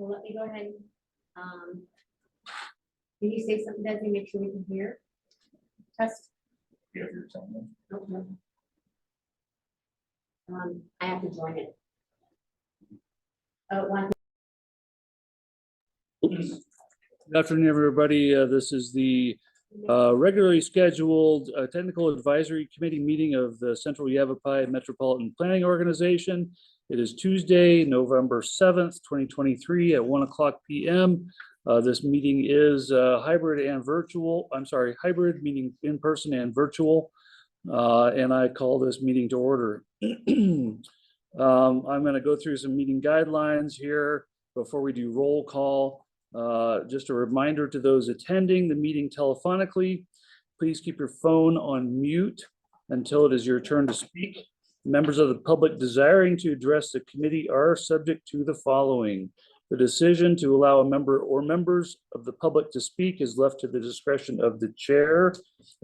So let me go ahead. Can you say something, Desi, make sure we can hear? Test. Yeah, if you're telling them. Okay. I have to join it. One. Good afternoon, everybody. This is the regularly scheduled Technical Advisory Committee meeting of the Central Yavapai Metropolitan Planning Organization. It is Tuesday, November 7th, 2023 at 1:00 p.m. This meeting is hybrid and virtual. I'm sorry, hybrid, meaning in person and virtual. And I call this meeting to order. I'm going to go through some meeting guidelines here before we do roll call. Just a reminder to those attending the meeting telephonically, please keep your phone on mute until it is your turn to speak. Members of the public desiring to address the committee are subject to the following. The decision to allow a member or members of the public to speak is left to the discretion of the chair.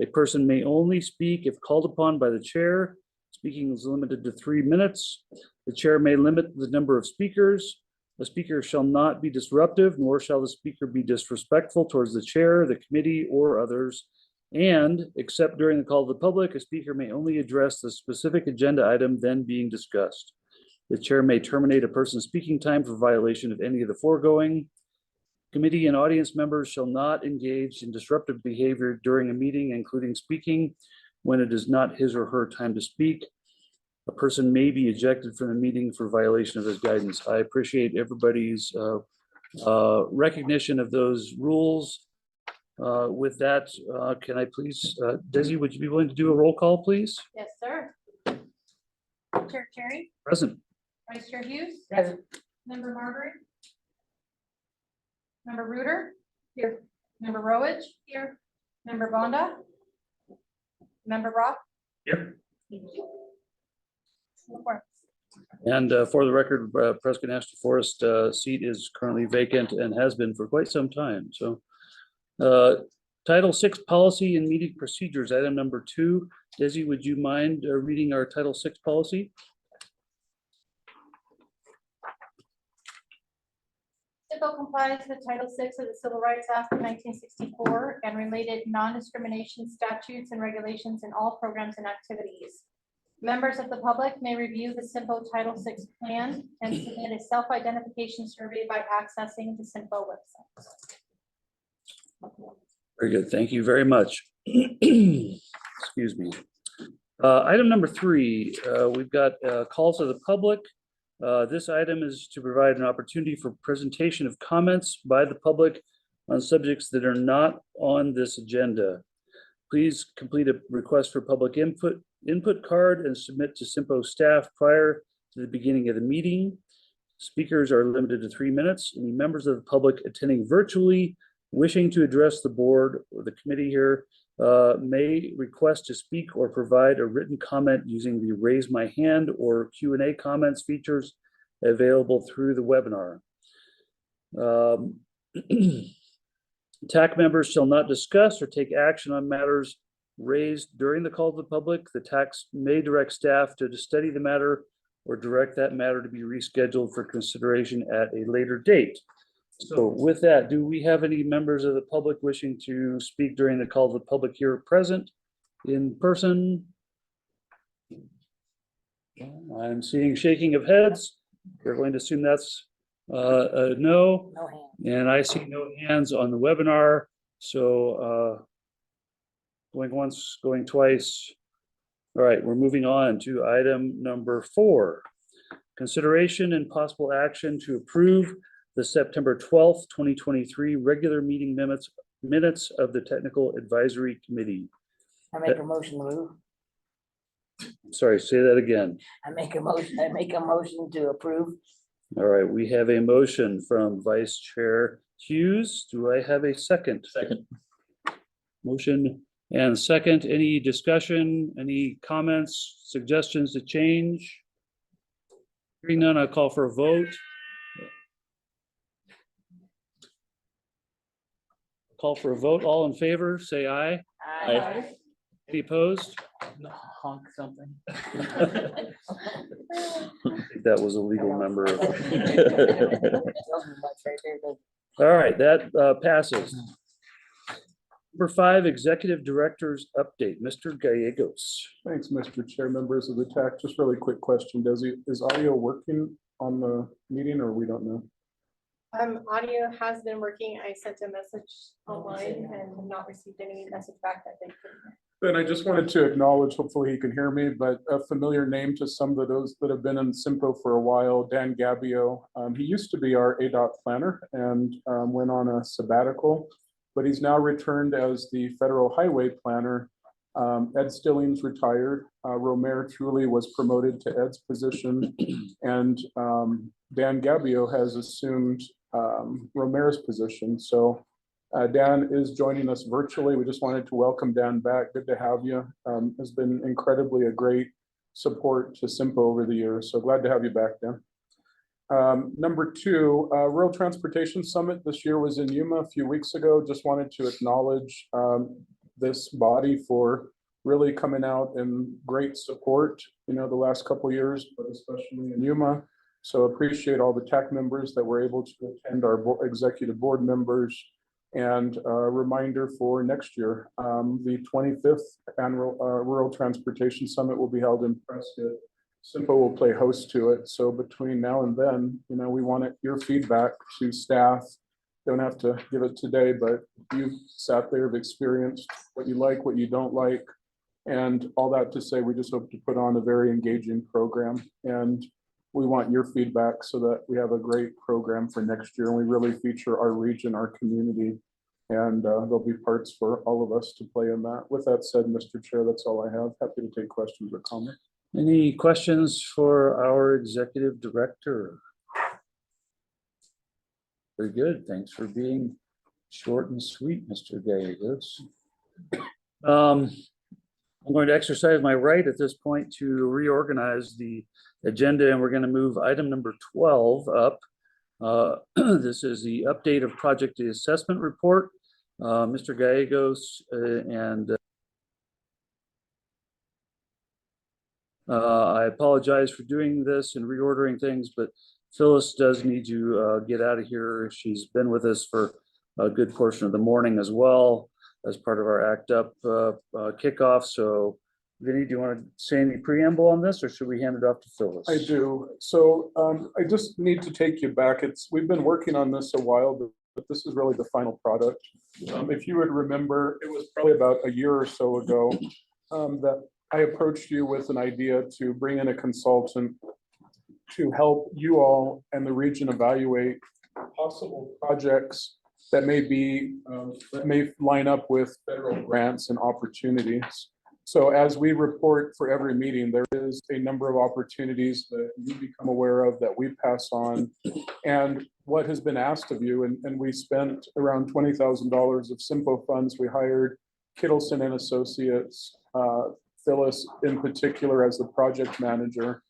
A person may only speak if called upon by the chair. Speaking is limited to 3 minutes. The chair may limit the number of speakers. The speaker shall not be disruptive, nor shall the speaker be disrespectful towards the chair, the committee, or others. And, except during the call of the public, a speaker may only address the specific agenda item then being discussed. The chair may terminate a person's speaking time for violation of any of the foregoing. Committee and audience members shall not engage in disruptive behavior during a meeting, including speaking when it is not his or her time to speak. A person may be ejected from the meeting for violation of this guidance. I appreciate everybody's recognition of those rules. With that, can I please, Desi, would you be willing to do a roll call, please? Yes, sir. Chair Cherry, Present. Vice Chair Hughes, Present. Member Marbury, Member Reuter, here. Member Rowage, here. Member Vonda, Member Rock. Here. Thank you. And for the record, Prescott National Forest seat is currently vacant and has been for quite some time. So Title VI Policy and Meeting Procedures, item number 2. Desi, would you mind reading our Title VI policy? CYMPO complies with Title VI of the Civil Rights Act of 1964 and related non-discrimination statutes and regulations in all programs and activities. Members of the public may review the CYMPO Title VI plan and submit a self-identification survey by accessing the CYMPO website. Very good. Thank you very much. Excuse me. Item number 3, we've got calls to the public. This item is to provide an opportunity for presentation of comments by the public on subjects that are not on this agenda. Please complete a request for public input card and submit to CYMPO staff prior to the beginning of the meeting. Speakers are limited to 3 minutes. Any members of the public attending virtually wishing to address the board or the committee here may request to speak or provide a written comment using the raise my hand or Q&A comments features available through the webinar. TAC members shall not discuss or take action on matters raised during the call to the public. The TAC may direct staff to study the matter or direct that matter to be rescheduled for consideration at a later date. So with that, do we have any members of the public wishing to speak during the call to the public here present in person? I'm seeing shaking of heads. We're going to assume that's a no. No hand. And I see no hands on the webinar. So going once, going twice. All right, we're moving on to item number 4. Consideration and possible action to approve the September 12th, 2023 regular meeting minutes of the Technical Advisory Committee. I make a motion to move. Sorry, say that again. I make a motion to approve. All right, we have a motion from Vice Chair Hughes. Do I have a second? Second. Motion and second. Any discussion, any comments, suggestions to change? Hearing none, I'll call for a vote. Call for a vote. All in favor, say aye. Aye. Any opposed? honk something. I think that was a legal member. Tells me much right there, doesn't it? All right, that passes. Number 5, Executive Director's Update, Mr. Gallegos. Thanks, Mr. Chair, members of the TAC. Just really quick question. Is audio working on the meeting or we don't know? Audio has been working. I sent a message online and have not received any message back that they couldn't. Then I just wanted to acknowledge, hopefully he can hear me, but a familiar name to some of those that have been in CYMPO for a while, Dan Gabbio. He used to be our ADOT planner and went on a sabbatical, but he's now returned as the federal highway planner. Ed Stillings retired. Romer Truly was promoted to Ed's position, and Dan Gabbio has assumed Romer's position. So Dan is joining us virtually. We just wanted to welcome Dan back. Good to have you. Has been incredibly a great support to CYMPO over the years. So glad to have you back, Dan. Number 2, Rural Transportation Summit this year was in Yuma a few weeks ago. Just wanted to acknowledge this body for really coming out in great support, the last couple of years, but especially in Yuma. So appreciate all the TAC members that were able to attend, our executive board members, and a reminder for next year. The 25th annual Rural Transportation Summit will be held in Prescott. CYMPO will play host to it. So between now and then, we want your feedback to staff. Don't have to give it today, but you've sat there, have experienced what you like, what you don't like, and all that to say, we just hope to put on a very engaging program. And we want your feedback so that we have a great program for next year. And we really feature our region, our community, and there'll be parts for all of us to play in that. With that said, Mr. Chair, that's all I have. Happy to take questions or comments. Any questions for our executive director? Very good. Thanks for being short and sweet, Mr. Gallegos. I'm going to exercise my right at this point to reorganize the agenda, and we're going to move item number 12 up. This is the update of project assessment report. Mr. Gallegos and I apologize for doing this and reordering things, but Phyllis does need to get out of here. She's been with us for a good portion of the morning as well as part of our ACT UP kickoff. So Vinny, do you want to say any preamble on this, or should we hand it off to Phyllis? I do. So I just need to take you back. We've been working on this a while, but this is really the final product. If you would remember, it was probably about a year or so ago that I approached you with an idea to bring in a consultant to help you all and the region evaluate possible projects that may line up with federal grants and opportunities. So as we report for every meeting, there is a number of opportunities that you become aware of that we pass on. And what has been asked of you, and we spent around $20,000 of CYMPO funds. We hired Kittleson and Associates, Phyllis in particular as the project manager.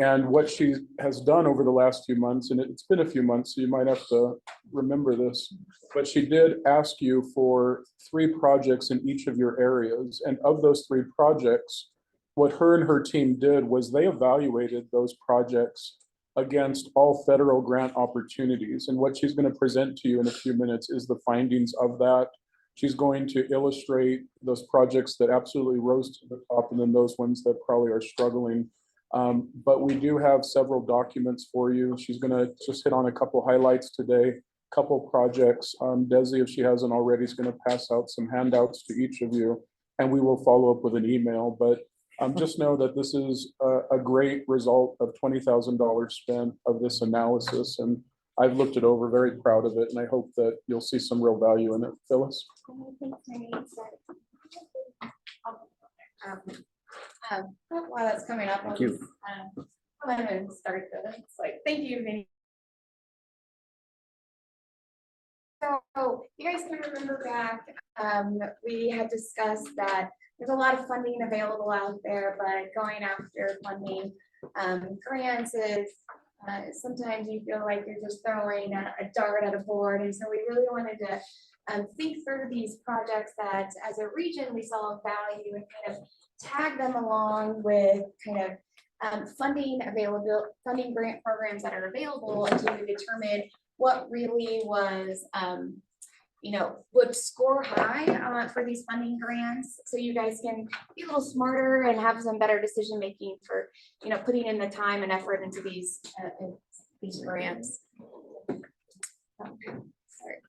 And what she has done over the last few months, and it's been a few months, so you might have to remember this, but she did ask you for 3 projects in each of your areas. And of those 3 projects, what her and her team did was they evaluated those projects against all federal grant opportunities. And what she's going to present to you in a few minutes is the findings of that. She's going to illustrate those projects that absolutely rose to the top, and then those ones that probably are struggling. But we do have several documents for you. She's going to just hit on a couple highlights today, couple projects. Desi, if she hasn't already, is going to pass out some handouts to each of you, and we will follow up with an email. But just know that this is a great result of $20,000 spent of this analysis, and I've looked it over, very proud of it, and I hope that you'll see some real value in it. Phyllis? While that's coming up, Thank you. I'll go ahead and start this. Thank you, Vinny. So you guys can remember back, we had discussed that there's a lot of funding available out there, but going after funding grants is sometimes you feel like you're just throwing a dart at a board. And so we really wanted to think through these projects that as a region we saw value in kind of tag them along with kind of funding grant programs that are available until we determine what really was, would score high for these funding grants. So you guys can be a little smarter and have some better decision making for, putting in the time and effort into these grants. Okay, sorry.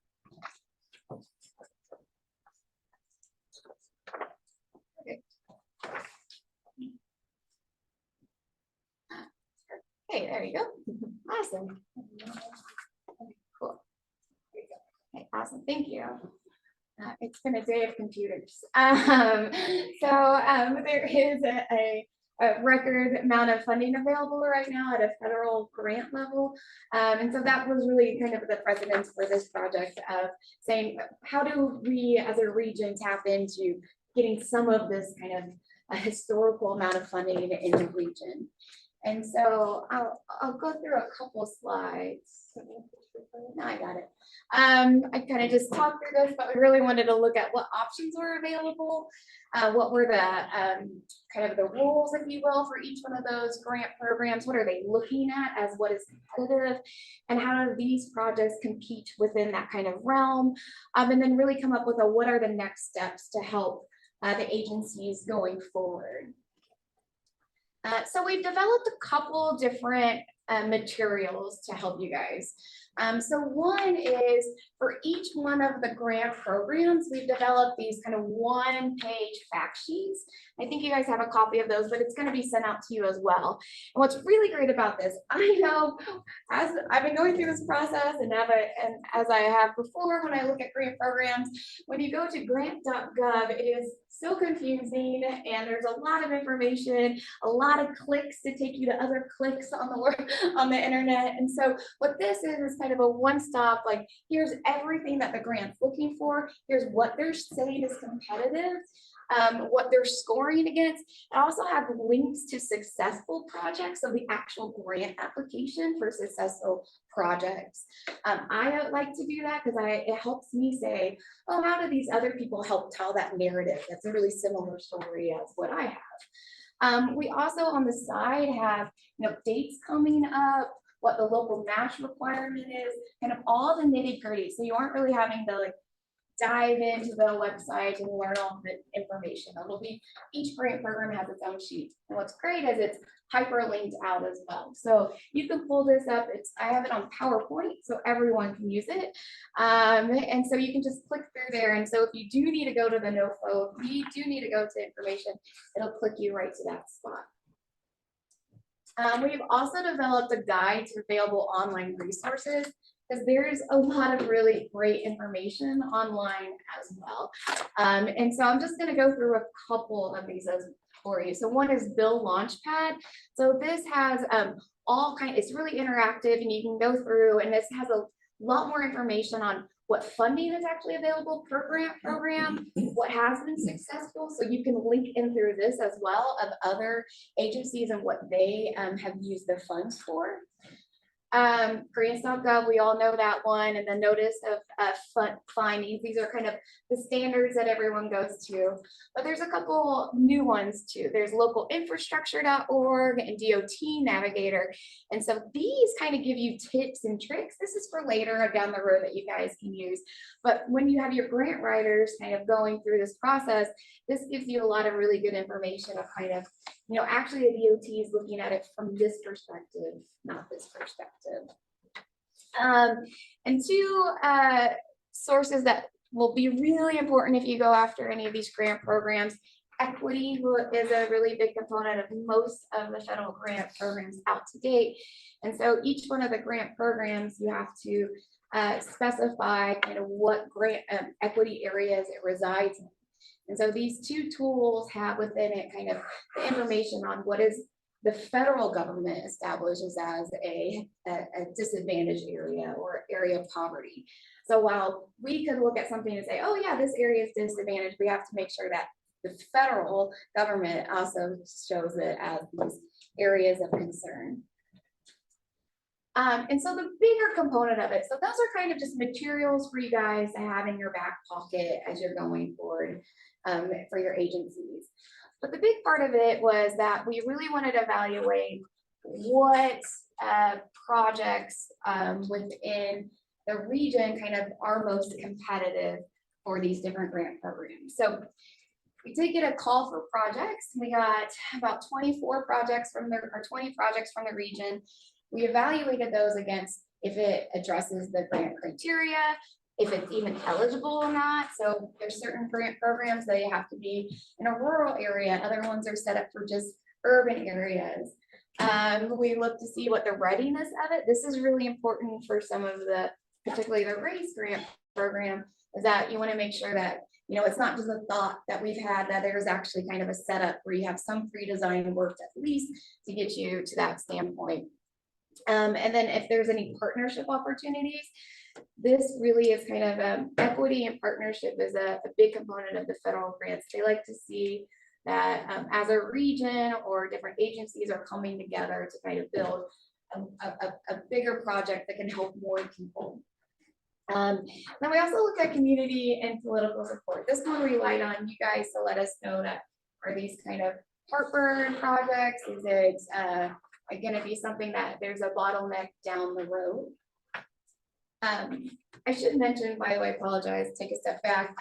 Okay, there you go. Awesome. Cool. There you go. Okay, awesome. Thank you. It's been a day of computers. There is a record amount of funding available right now at a federal grant level. And so that was really kind of the precedence for this project of saying, how do we as a region tap into getting some of this kind of a historical amount of funding in the region? And so I'll go through a couple slides. No, I got it. I kind of just talked through this, but we really wanted to look at what options were available. What were the kind of the rules, if you will, for each one of those grant programs? What are they looking at as what is competitive? And how do these projects compete within that kind of realm? And then really come up with what are the next steps to help the agencies going forward. So we've developed a couple different materials to help you guys. So one is for each one of the grant programs, we've developed these kind of one-page fact sheets. I think you guys have a copy of those, but it's going to be sent out to you as well. And what's really great about this, I know as I've been going through this process and as I have before, when I look at grant programs, when you go to grant.gov, it is so confusing and there's a lot of information, a lot of clicks to take you to other clicks on the internet. And so what this is kind of a one-stop, like here's everything that the grant's looking for. Here's what they're saying is competitive, what they're scoring against. I also have links to successful projects of the actual grant application for successful projects. I like to do that because it helps me say, oh, how do these other people help tell that narrative? That's a really similar story as what I have. We also on the side have dates coming up, what the local match requirement is, kind of all the nitty gritty. So you aren't really having to dive into the website and learn all the information. It'll be, each grant program has its own sheet. And what's great is it's hyperlinked out as well. So you can pull this up. I have it on PowerPoint so everyone can use it. And so you can just click through there. And so if you do need to go to the NOFO, if you do need to go to information, it'll click you right to that spot. We've also developed a guide to available online resources because there's a lot of really great information online as well. And so I'm just going to go through a couple of these for you. So one is Bill Launchpad. So this has it's really interactive and you can go through, and this has a lot more information on what funding is actually available per grant program, what has been successful. So you can link in through this as well of other agencies and what they have used their funds for. Grants.gov, we all know that one, and the notice of findings. These are kind of the standards that everyone goes to, but there's a couple new ones too. There's localinfrastructure.org and DOT Navigator. And so these kind of give you tips and tricks. This is for later down the road that you guys can use. But when you have your grant writers kind of going through this process, this gives you a lot of really good information of kind of, actually the DOT is looking at it from this perspective, not this perspective. And two sources that will be really important if you go after any of these grant programs. Equity is a really big component of most of the federal grant programs out to date. And so each one of the grant programs, you have to specify kind of what grant equity areas it resides in. And so these two tools have within it kind of the information on what is the federal government establishes as a disadvantaged area or area of poverty. So while we could look at something and say, oh yeah, this area is disadvantaged, we have to make sure that the federal government also shows it as these areas of concern. And so the bigger component of it, so those are kind of just materials for you guys to have in your back pocket as you're going forward for your agencies. But the big part of it was that we really wanted to evaluate what projects within the region kind of are most competitive for these different grant programs. So we did get a call for projects. We got about 24 projects from or 20 projects from the region. We evaluated those against if it addresses the grant criteria, if it's even eligible or not. So there's certain grant programs that you have to be in a rural area. Other ones are set up for just urban areas. We look to see what the readiness of it. This is really important for some of the, particularly the race grant program, is that you want to make sure that, you know, it's not just a thought that we've had, that there's actually kind of a setup where you have some pre-design work at least to get you to that standpoint. And then if there's any partnership opportunities, this really is kind of equity and partnership is a big component of the federal grants. They like to see that as a region or different agencies are coming together to kind of build a bigger project that can help more people. Then we also look at community and political support. This one relied on you guys to let us know that are these kind of heartburn projects? Is it going to be something that there's a bottleneck down the road? I should mention, by the way, apologize, take a step back.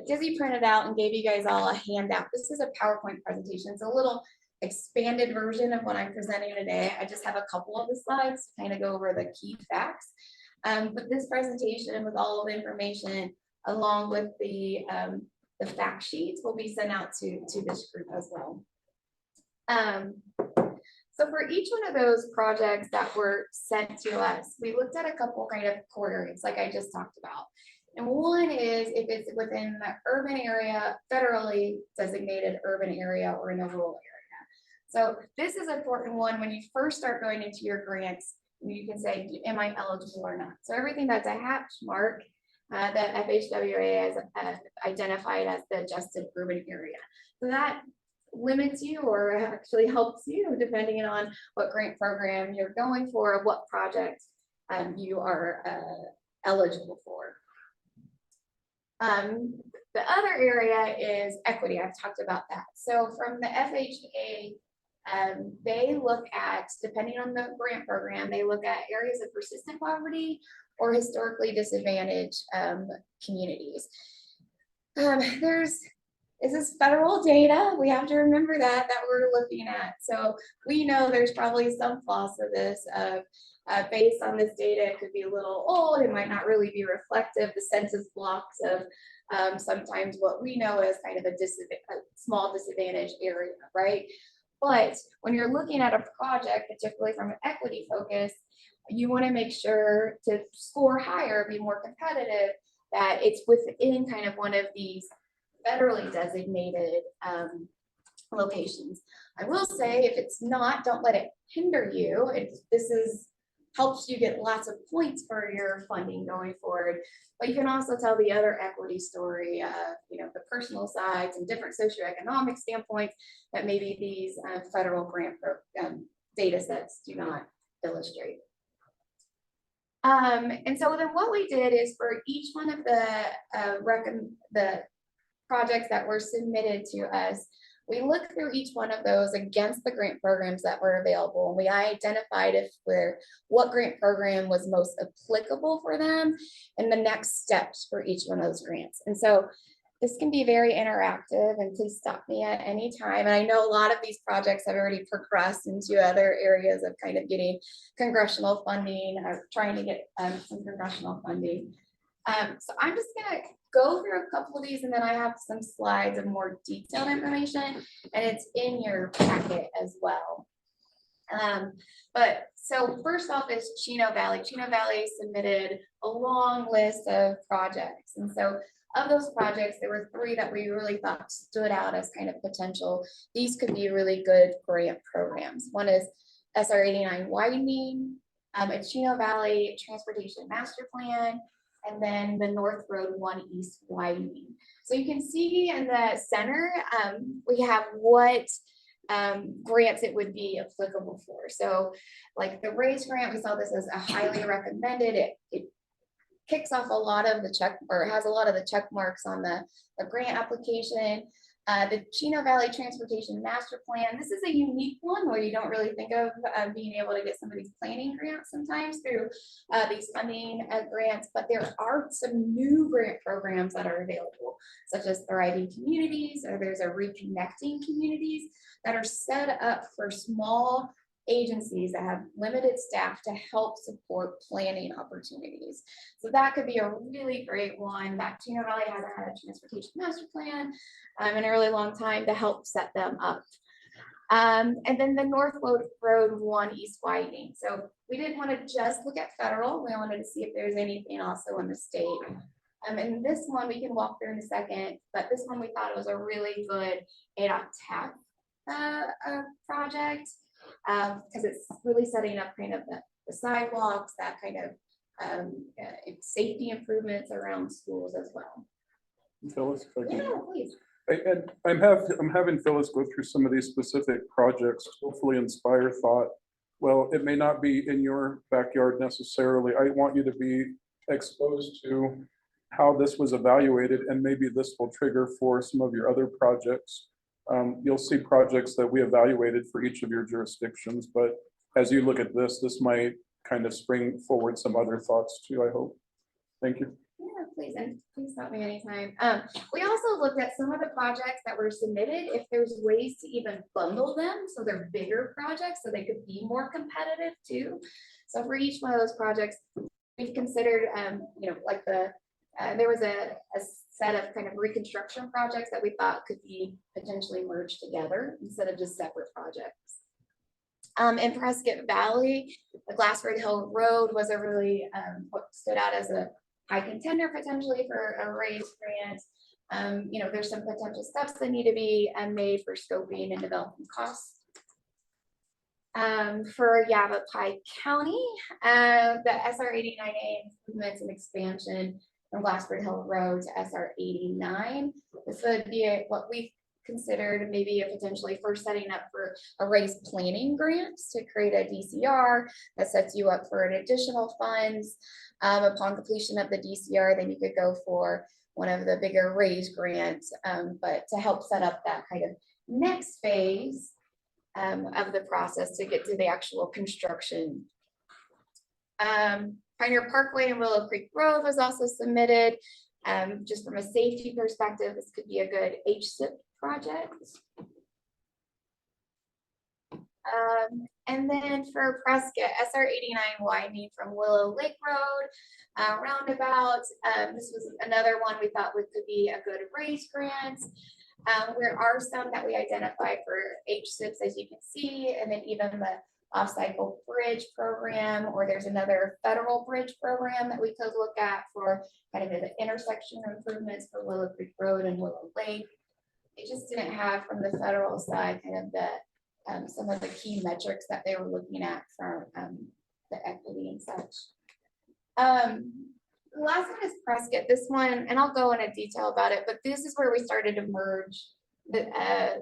Dizzy printed out and gave you guys all a handout. This is a PowerPoint presentation. It's a little expanded version of what I'm presenting today. I just have a couple of the slides to kind of go over the key facts. But this presentation with all of the information, along with the fact sheets, will be sent out to this group as well. So for each one of those projects that were sent to us, we looked at a couple kind of core areas, like I just talked about. And one is if it's within the urban area, federally designated urban area, or in a rural area. So this is an important one when you first start going into your grants. You can say, am I eligible or not? So everything that's a hatch mark that FHWA has identified as the adjusted urban area. So that limits you or actually helps you depending on what grant program you're going for, what project you are eligible for. The other area is equity. I've talked about that. So from the FHA, they look at, depending on the grant program, they look at areas of persistent poverty or historically disadvantaged communities. This is federal data. We have to remember that we're looking at. So we know there's probably some flaws to this based on this data. It could be a little old. It might not really be reflective. The census blocks of sometimes what we know as kind of a small disadvantaged area, right? But when you're looking at a project, particularly from an equity focus, you want to make sure to score higher, be more competitive, that it's within kind of one of these federally designated locations. I will say, if it's not, don't let it hinder you. This helps you get lots of points for your funding going forward. But you can also tell the other equity story, you know, the personal sides and different socioeconomic standpoints that maybe these federal grant data sets do not illustrate. And so then what we did is for each one of the projects that were submitted to us, we looked through each one of those against the grant programs that were available, and we identified what grant program was most applicable for them and the next steps for each one of those grants. And so this can be very interactive, and please stop me at any time. And I know a lot of these projects have already progressed into other areas of kind of getting congressional funding or trying to get some congressional funding. So I'm just gonna go through a couple of these, and then I have some slides of more detailed information, and it's in your packet as well. But so first off is Chino Valley. Chino Valley submitted a long list of projects. And so of those projects, there were 3 that we really thought stood out as kind of potential. These could be really good grant programs. One is SR 89 widening, a Chino Valley Transportation Master Plan, and then the North Road 1 East widening. So you can see in the center, we have what grants it would be applicable for. So like the race grant, we saw this as a highly recommended. It kicks off a lot of the check, or has a lot of the check marks on the grant application. The Chino Valley Transportation Master Plan. This is a unique one where you don't really think of being able to get some of these planning grants sometimes through these funding grants, but there are some new grant programs that are available, such as Thriving Communities, or there's a Reconnecting Communities that are set up for small agencies that have limited staff to help support planning opportunities. So that could be a really great one. That Chino Valley hasn't had a transportation master plan in a really long time to help set them up. And then the North Road 1 East widening. So we didn't want to just look at federal. We wanted to see if there's anything also in the state. And this one we can walk through in a second, but this one we thought it was a really good TAC project. Because it's really setting up kind of the sidewalks, that kind of safety improvements around schools as well. Phyllis, if I can- Yeah, please. And I'm having Phyllis go through some of these specific projects, to hopefully inspire thought. Well, it may not be in your backyard necessarily. I want you to be exposed to how this was evaluated, and maybe this will trigger for some of your other projects. You'll see projects that we evaluated for each of your jurisdictions, but as you look at this, this might kind of spring forward some other thoughts too, I hope. Thank you. Yeah, please, and please stop me anytime. We also looked at some of the projects that were submitted, if there's ways to even bundle them, so they're bigger projects, so they could be more competitive too. So for each one of those projects, we've considered, like there was a set of kind of reconstruction projects that we thought could be potentially merged together instead of just separate projects. In Prescott Valley, the Glassford Hill Road was a really what stood out as a high contender potentially for a raised grant. There's some potential steps that need to be made for scoping and development costs. For Yavapai County, the SR 89A improvements and expansion from Glassford Hill Road to SR 89. This would be what we considered maybe a potentially first setting up for a raised planning grants to create a DCR that sets you up for an additional funds. Upon completion of the DCR, then you could go for one of the bigger raised grants, but to help set up that kind of next phase of the process to get to the actual construction. Pioneer Parkway and Willow Creek Road was also submitted. Just from a safety perspective, this could be a good HSIP project. And then for Prescott, SR 89 widening from Willow Lake Road roundabout. This was another one we thought could be a good raise grant. There are some that we identified for HSIPs, as you can see, and then even the off-cycle bridge program, or there's another federal bridge program that we could look at for kind of the intersection improvements for Willow Creek Road and Willow Lake. It just didn't have from the federal side kind of the some of the key metrics that they were looking at for the equity and such. The last one is Prescott. This one, and I'll go into detail about it, but this is where we started to merge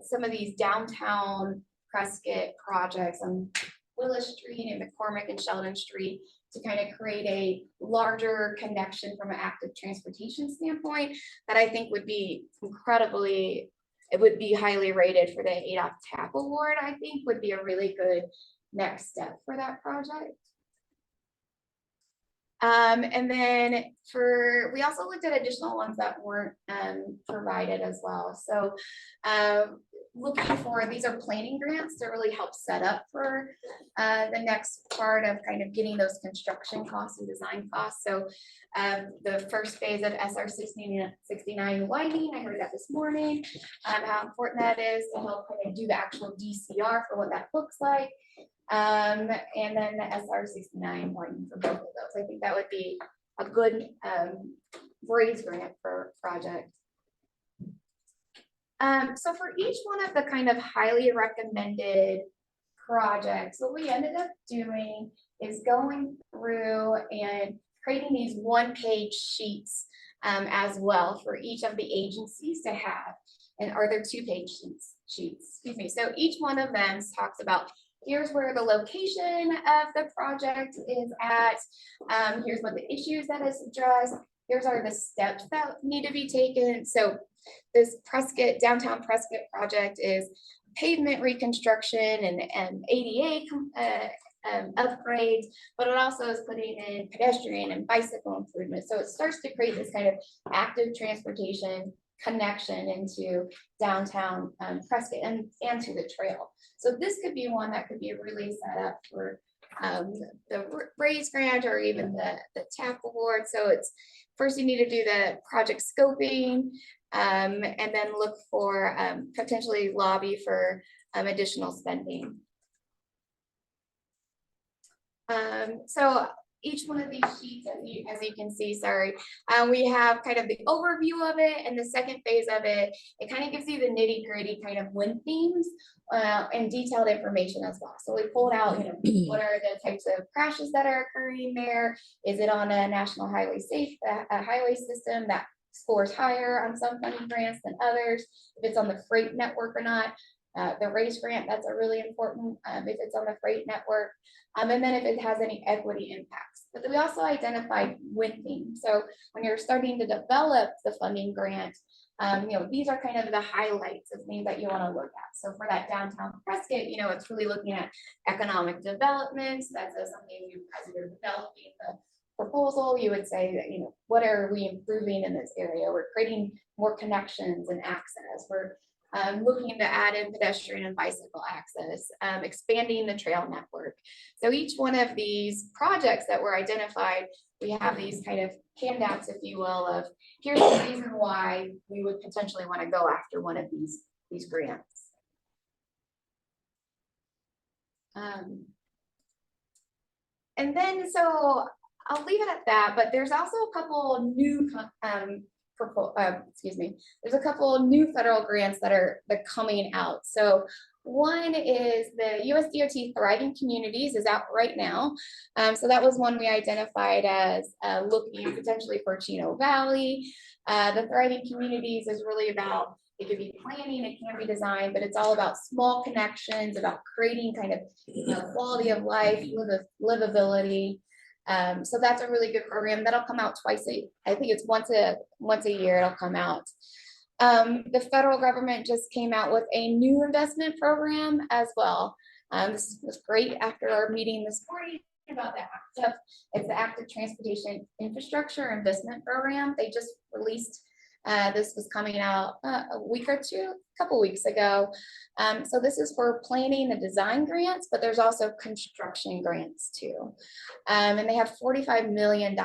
some of these downtown Prescott projects on Willis Street and McCormick and Sheldon Street to kind of create a larger connection from an active transportation standpoint that I think would be incredibly, it would be highly rated for the ADOC TAC award. I think would be a really good next step for that project. And then we also looked at additional ones that weren't provided as well. So looking for, these are planning grants to really help set up for the next part of kind of getting those construction costs and design costs. So the first phase of SR 69 widening, I heard that this morning, how important that is to help kind of do the actual DCR for what that looks like. And then the SR 69 widening for both of those. I think that would be a good raise grant for project. So for each one of the kind of highly recommended projects, what we ended up doing is going through and creating these one-page sheets as well for each of the agencies to have. And are there two-page sheets? Excuse me. So each one of them talks about, here's where the location of the project is at. Here's what the issues that is addressed. Here's are the steps that need to be taken. So This downtown Prescott project is pavement reconstruction and ADA upgrades, but it also is putting in pedestrian and bicycle improvements. So it starts to create this kind of active transportation connection into downtown Prescott and to the trail. So this could be one that could be really set up for the RAISE grant or even the TAC award. So it's first you need to do the project scoping and then look for potentially lobby for additional spending. So each one of these sheets, as you can see, sorry, we have kind of the overview of it, and the second phase of it, it kind of gives you the nitty gritty kind of win themes and detailed information as well. So we pulled out, what are the types of crashes that are occurring there? Is it on a national highway highway system that scores higher on some funding grants than others? If it's on the freight network or not. The RAISE grant, that's a really important if it's on the freight network. And then if it has any equity impacts. But then we also identified win themes. So when you're starting to develop the funding grant, these are kind of the highlights of things that you want to look at. So for that downtown Prescott, it's really looking at economic development. That's something as you're developing the proposal, you would say that, what are we improving in this area? We're creating more connections and access. We're looking to add in pedestrian and bicycle access, expanding the trail network. So each one of these projects that were identified, we have these kind of handouts, if you will, of here's the reason why we would potentially want to go after one of these grants. And then, so I'll leave it at that, but there's also a couple new there's a couple new federal grants that are coming out. So one is the USDOT Thriving Communities is out right now. So that was one we identified as looking potentially for Chino Valley. The Thriving Communities is really about, it could be planning, it can be design, but it's all about small connections, about creating kind of quality of life, livability. So that's a really good program that'll come out I think it's once a year it'll come out. The federal government just came out with a new investment program as well. This was great after our meeting this morning about the ACTIV. It's the Active Transportation Infrastructure Investment Program. They just released this was coming out a couple weeks ago. So this is for planning and design grants, but there's also construction grants too. And they have $45 million.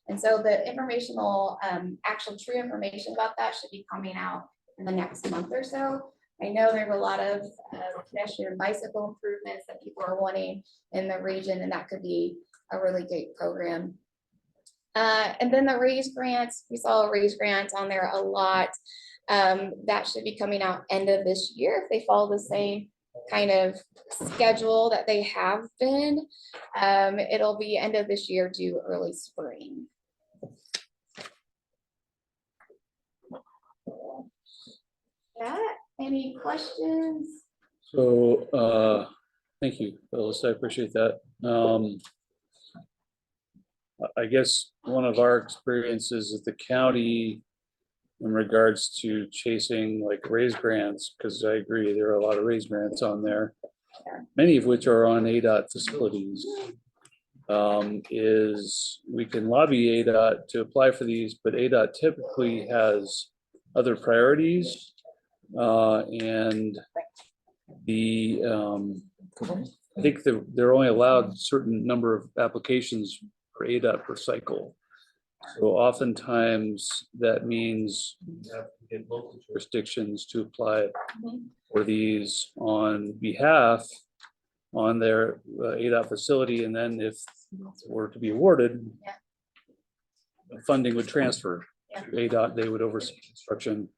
And so the informational, actual true information about that should be coming out in the next month or so. I know there's a lot of pedestrian and bicycle improvements that people are wanting in the region, and that could be a really great program. And then the RAISE grants, we saw a RAISE grant on there a lot. That should be coming out end of this year if they follow the same kind of schedule that they have been. It'll be end of this year due early spring. Any questions? So thank you, Phyllis. I appreciate that. I guess one of our experiences at the county in regards to chasing like RAISE grants, because I agree there are a lot of RAISE grants on there, many of which are on ADOT facilities, is we can lobby ADOT to apply for these, but ADOT typically has other priorities, and I think they're only allowed a certain number of applications for ADOT per cycle. So oftentimes that means you have to get local jurisdictions to apply for these on behalf on their ADOT facility. And then if it were to be awarded, the funding would transfer to ADOT. They would oversee construction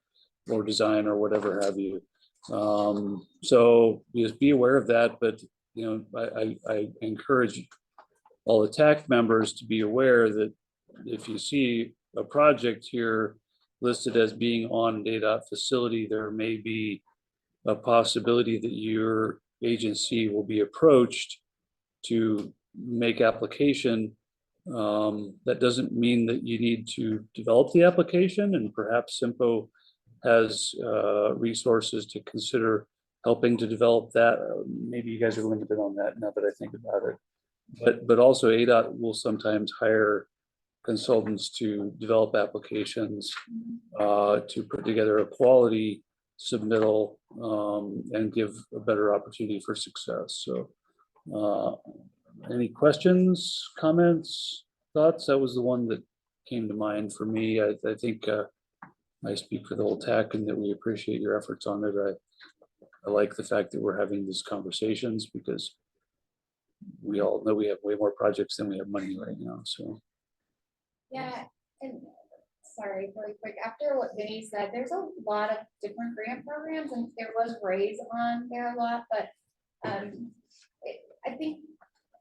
or design or whatever have you. So just be aware of that. But I encourage all the TAC members to be aware that if you see a project here listed as being on an ADOT facility, there may be a possibility that your agency will be approached to make application. That doesn't mean that you need to develop the application, and perhaps CYMPO has resources to consider helping to develop that. Maybe you guys are limited on that now that I think about it. But also ADOT will sometimes hire consultants to develop applications to put together a quality submittal and give a better opportunity for success. So any questions, comments, thoughts? That was the one that came to mind for me. I think I speak for the whole TAC and that we appreciate your efforts on it. I like the fact that we're having these conversations because we all know we have way more projects than we have money right now, so. Yeah, and sorry, really quick, after what Vinny said, there's a lot of different grant programs and there was raise on there a lot, but I think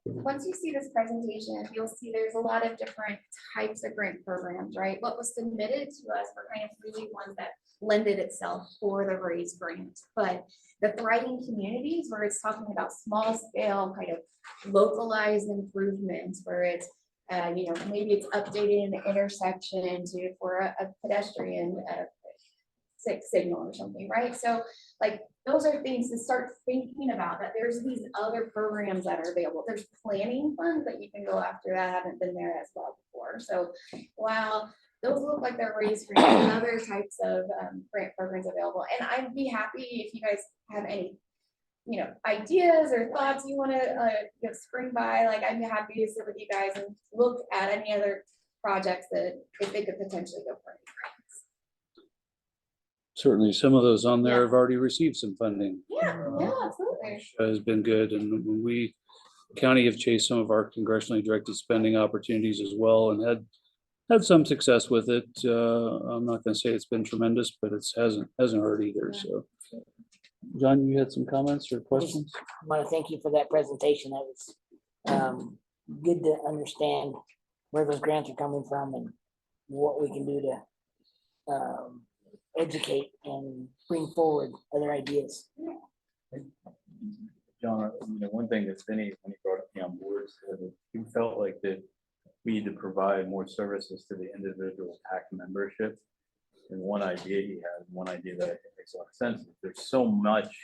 once you see this presentation, you'll see there's a lot of different types of grant programs, right? What was submitted to us were kind of really ones that lended itself for the raise grant, but the thriving communities where it's talking about small scale kind of localized improvements where it's you know, maybe it's updating an intersection for a pedestrian signal or something, right? So like those are things to start thinking about, that there's these other programs that are available. There's planning funds that you can go after that haven't been there as well before. So while those look like they're raised for other types of grant programs available, and I'd be happy if you guys have any, you know, ideas or thoughts you want to spring by. Like I'm happy to sit with you guys and look at any other projects that if they could potentially go for any grants. Certainly, some of those on there Yeah. have already received some funding. Yeah, absolutely. Which has been good, and we county have chased some of our congressionally directed spending opportunities as well, and had some success with it. I'm not going to say it's been tremendous, but it hasn't hurt either. So, John, you had some comments or questions? I want to thank you for that presentation. That was good to understand where those grants are coming from and what we can do to educate and bring forward other ideas. John, you know, one thing that's Vinny, when he brought me on board, said that he felt like that we need to provide more services to the individual TAC membership. And one idea he had, one idea that I think makes a lot of sense, is there's so much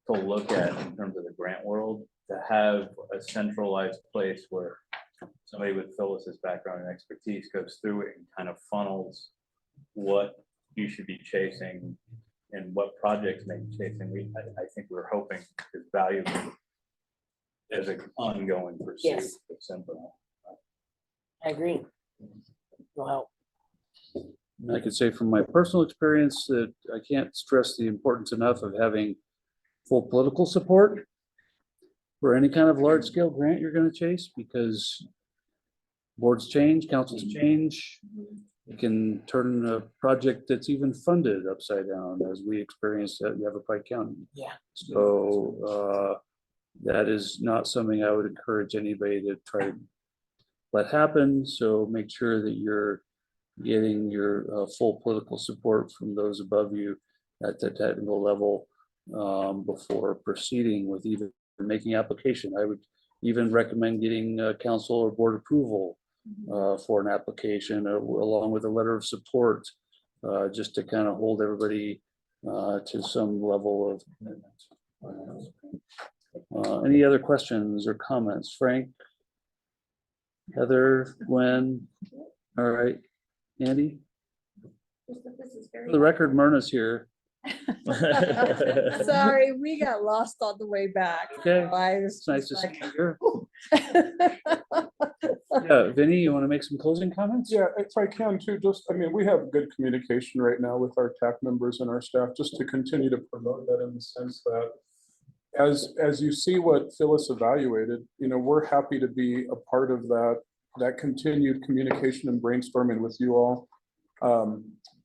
to look at in terms of the grant world, to have a centralized place where somebody with Phyllis's background and expertise goes through it and kind of funnels what you should be chasing and what projects may be chasing. I think we're hoping is valuable as an ongoing pursuit. Yes. Of CYMPO. I agree. Will help. And I could say from my personal experience that I can't stress the importance enough of having full political support for any kind of large scale grant you're going to chase, because boards change, councils change. It can turn a project that's even funded upside down, as we experienced at Yavapai County. Yeah. So that is not something I would encourage anybody to try to let happen. So make sure that you're getting your full political support from those above you at the technical level before proceeding with even making application. I would even recommend getting council or board approval for an application along with a letter of support, just to kind of hold everybody to some level of commitment. Any other questions or comments? Frank, Heather, Gwen? All right, Andy? For the record, Myrna's here. Sorry, we got lost on the way back. Okay, I was it's nice to just see like, you here. Yeah, Vinny, you want to make some closing comments? Yeah, if I can too, I mean, we have good communication right now with our TAC members and our staff, just to continue to promote that in the sense that as you see what Phyllis evaluated, you know, we're happy to be a part of that continued communication and brainstorming with you all.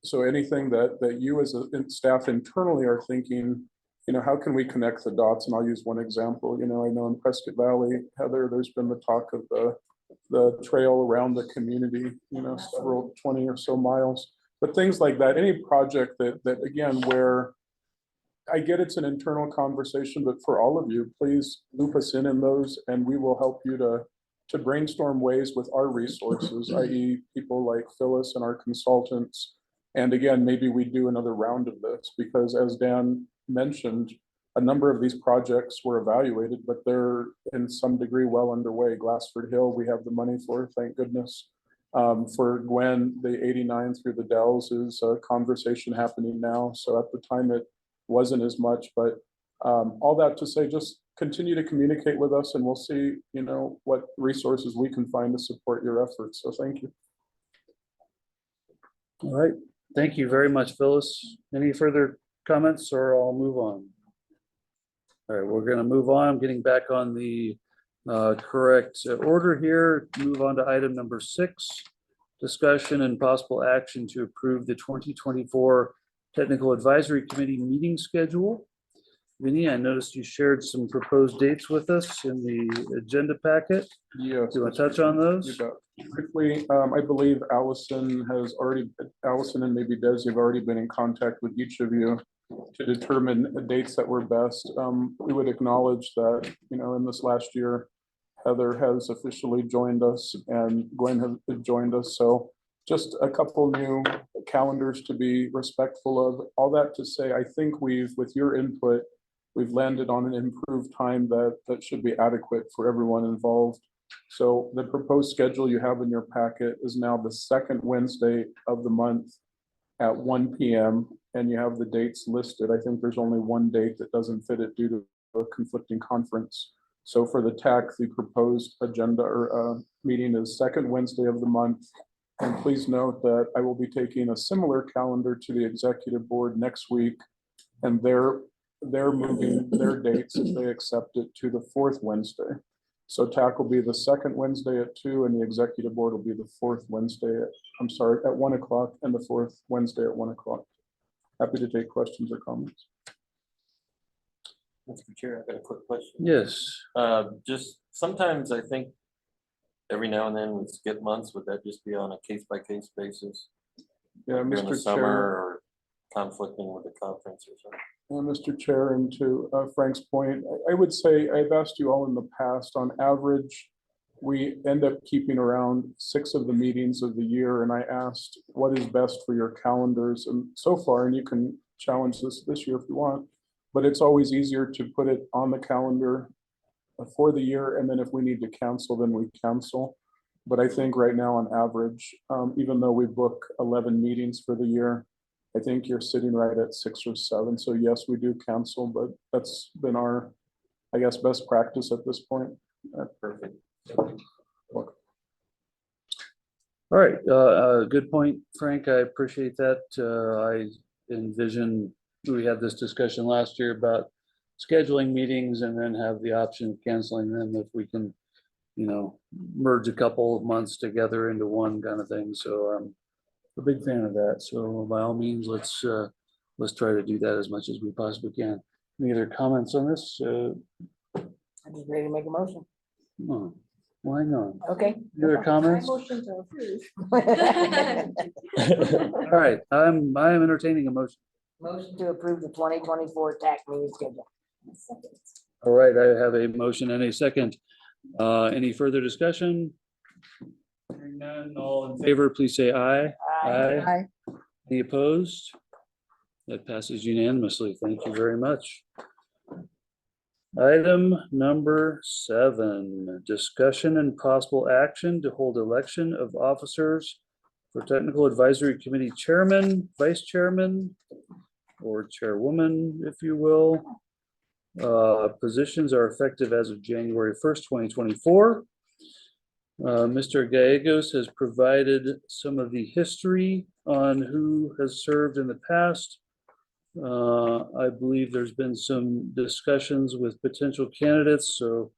So anything that you as a staff internally are thinking, you know, how can we connect the dots? And I'll use one example. You know, I know in Prescott Valley, Heather, there's been the talk of the trail around the community, you know, several 20 or so miles, but things like that. Any project that again, where I get it's an internal conversation, but for all of you, please loop us in those, and we will help you to brainstorm ways with our resources, i.e. people like Phyllis and our consultants, And again, maybe we do another round of this, because as Dan mentioned, a number of these projects were evaluated, but they're in some degree well underway. Glassford Hill, we have the money for, thank goodness. For Gwen, the 89 through the Dells is a conversation happening now. So at the time it wasn't as much, but all that to say, just continue to communicate with us and we'll see, what resources we can find to support your efforts. So thank you. All right, thank you very much, Phyllis. Any further comments or I'll move on? All right, we're gonna move on. I'm getting back on the correct order here. Move on to item number 6, discussion and possible action to approve the 2024 Technical Advisory Committee meeting schedule. Vinny, I noticed you shared some proposed dates with us in the agenda packet. Yes. Do you want to touch on those? You bet. Quickly, I believe Allison and maybe Des have already been in contact with each of you to determine the dates that were best. We would acknowledge that, in this last year, Heather has officially joined us and Gwen has joined us. So just a couple new calendars to be respectful of. All that to say, I think with your input, we've landed on an improved time that should be adequate for everyone involved. So the proposed schedule you have in your packet is now the second Wednesday of the month at 1 p.m. and you have the dates listed. I think there's only one date that doesn't fit it due to a conflicting conference. So for the TAC, the proposed agenda or meeting is second Wednesday of the month. And please note that I will be taking a similar calendar to the executive board next week, and they're moving their dates if they accept it to the fourth Wednesday. So TAC will be the second Wednesday at 2 and the executive board will be the fourth Wednesday at 1 o'clock and the fourth Wednesday at 1 o'clock. Happy to take questions or comments. Mr. Chair, I've got a quick question. Yes. Just sometimes I think every now and then we skip months. Would that just be on a case-by-case basis? Yeah, During the Mr. summer Chair. or conflicting with the conference or something? Mr. Chair, and to Frank's point, I would say I've asked you all in the past, on average, we end up keeping around 6 of the meetings of the year. And I asked, what is best for your calendars? And so far, and you can challenge this year if you want, but it's always easier to put it on the calendar for the year. And then if we need to cancel, then we cancel. But I think right now on average, even though we book 11 meetings for the year, I think you're sitting right at 6 or 7. So yes, we do cancel, but that's been our, I guess, best practice at this point. Perfect. All right, good point, Frank. I appreciate that. I envision we had this discussion last year about scheduling meetings and then have the option of canceling them if we can, merge a couple of months together into one kind of thing. So I'm a big fan of that. So by all means, let's try to do that as much as we possibly can. Any other comments on this? I'm just ready to make a motion. Oh, why not? Okay. Any other I comments? motion to approve. All right, I am entertaining a motion. Motion to approve the 2024 TAC meeting schedule. All right, I have a motion and a second. Any further discussion? Hearing none, all in favor, please say aye. Aye. Any opposed? That passes unanimously. Thank you very much. Item number 7, discussion and possible action to hold election of officers for Technical Advisory Committee Chairman, Vice Chairman, or Chairwoman, if you will. Positions are effective as of January 1st, 2024. Mr. Gallegos has provided some of the history on who has served in the past. I believe there's been some discussions with potential candidates. So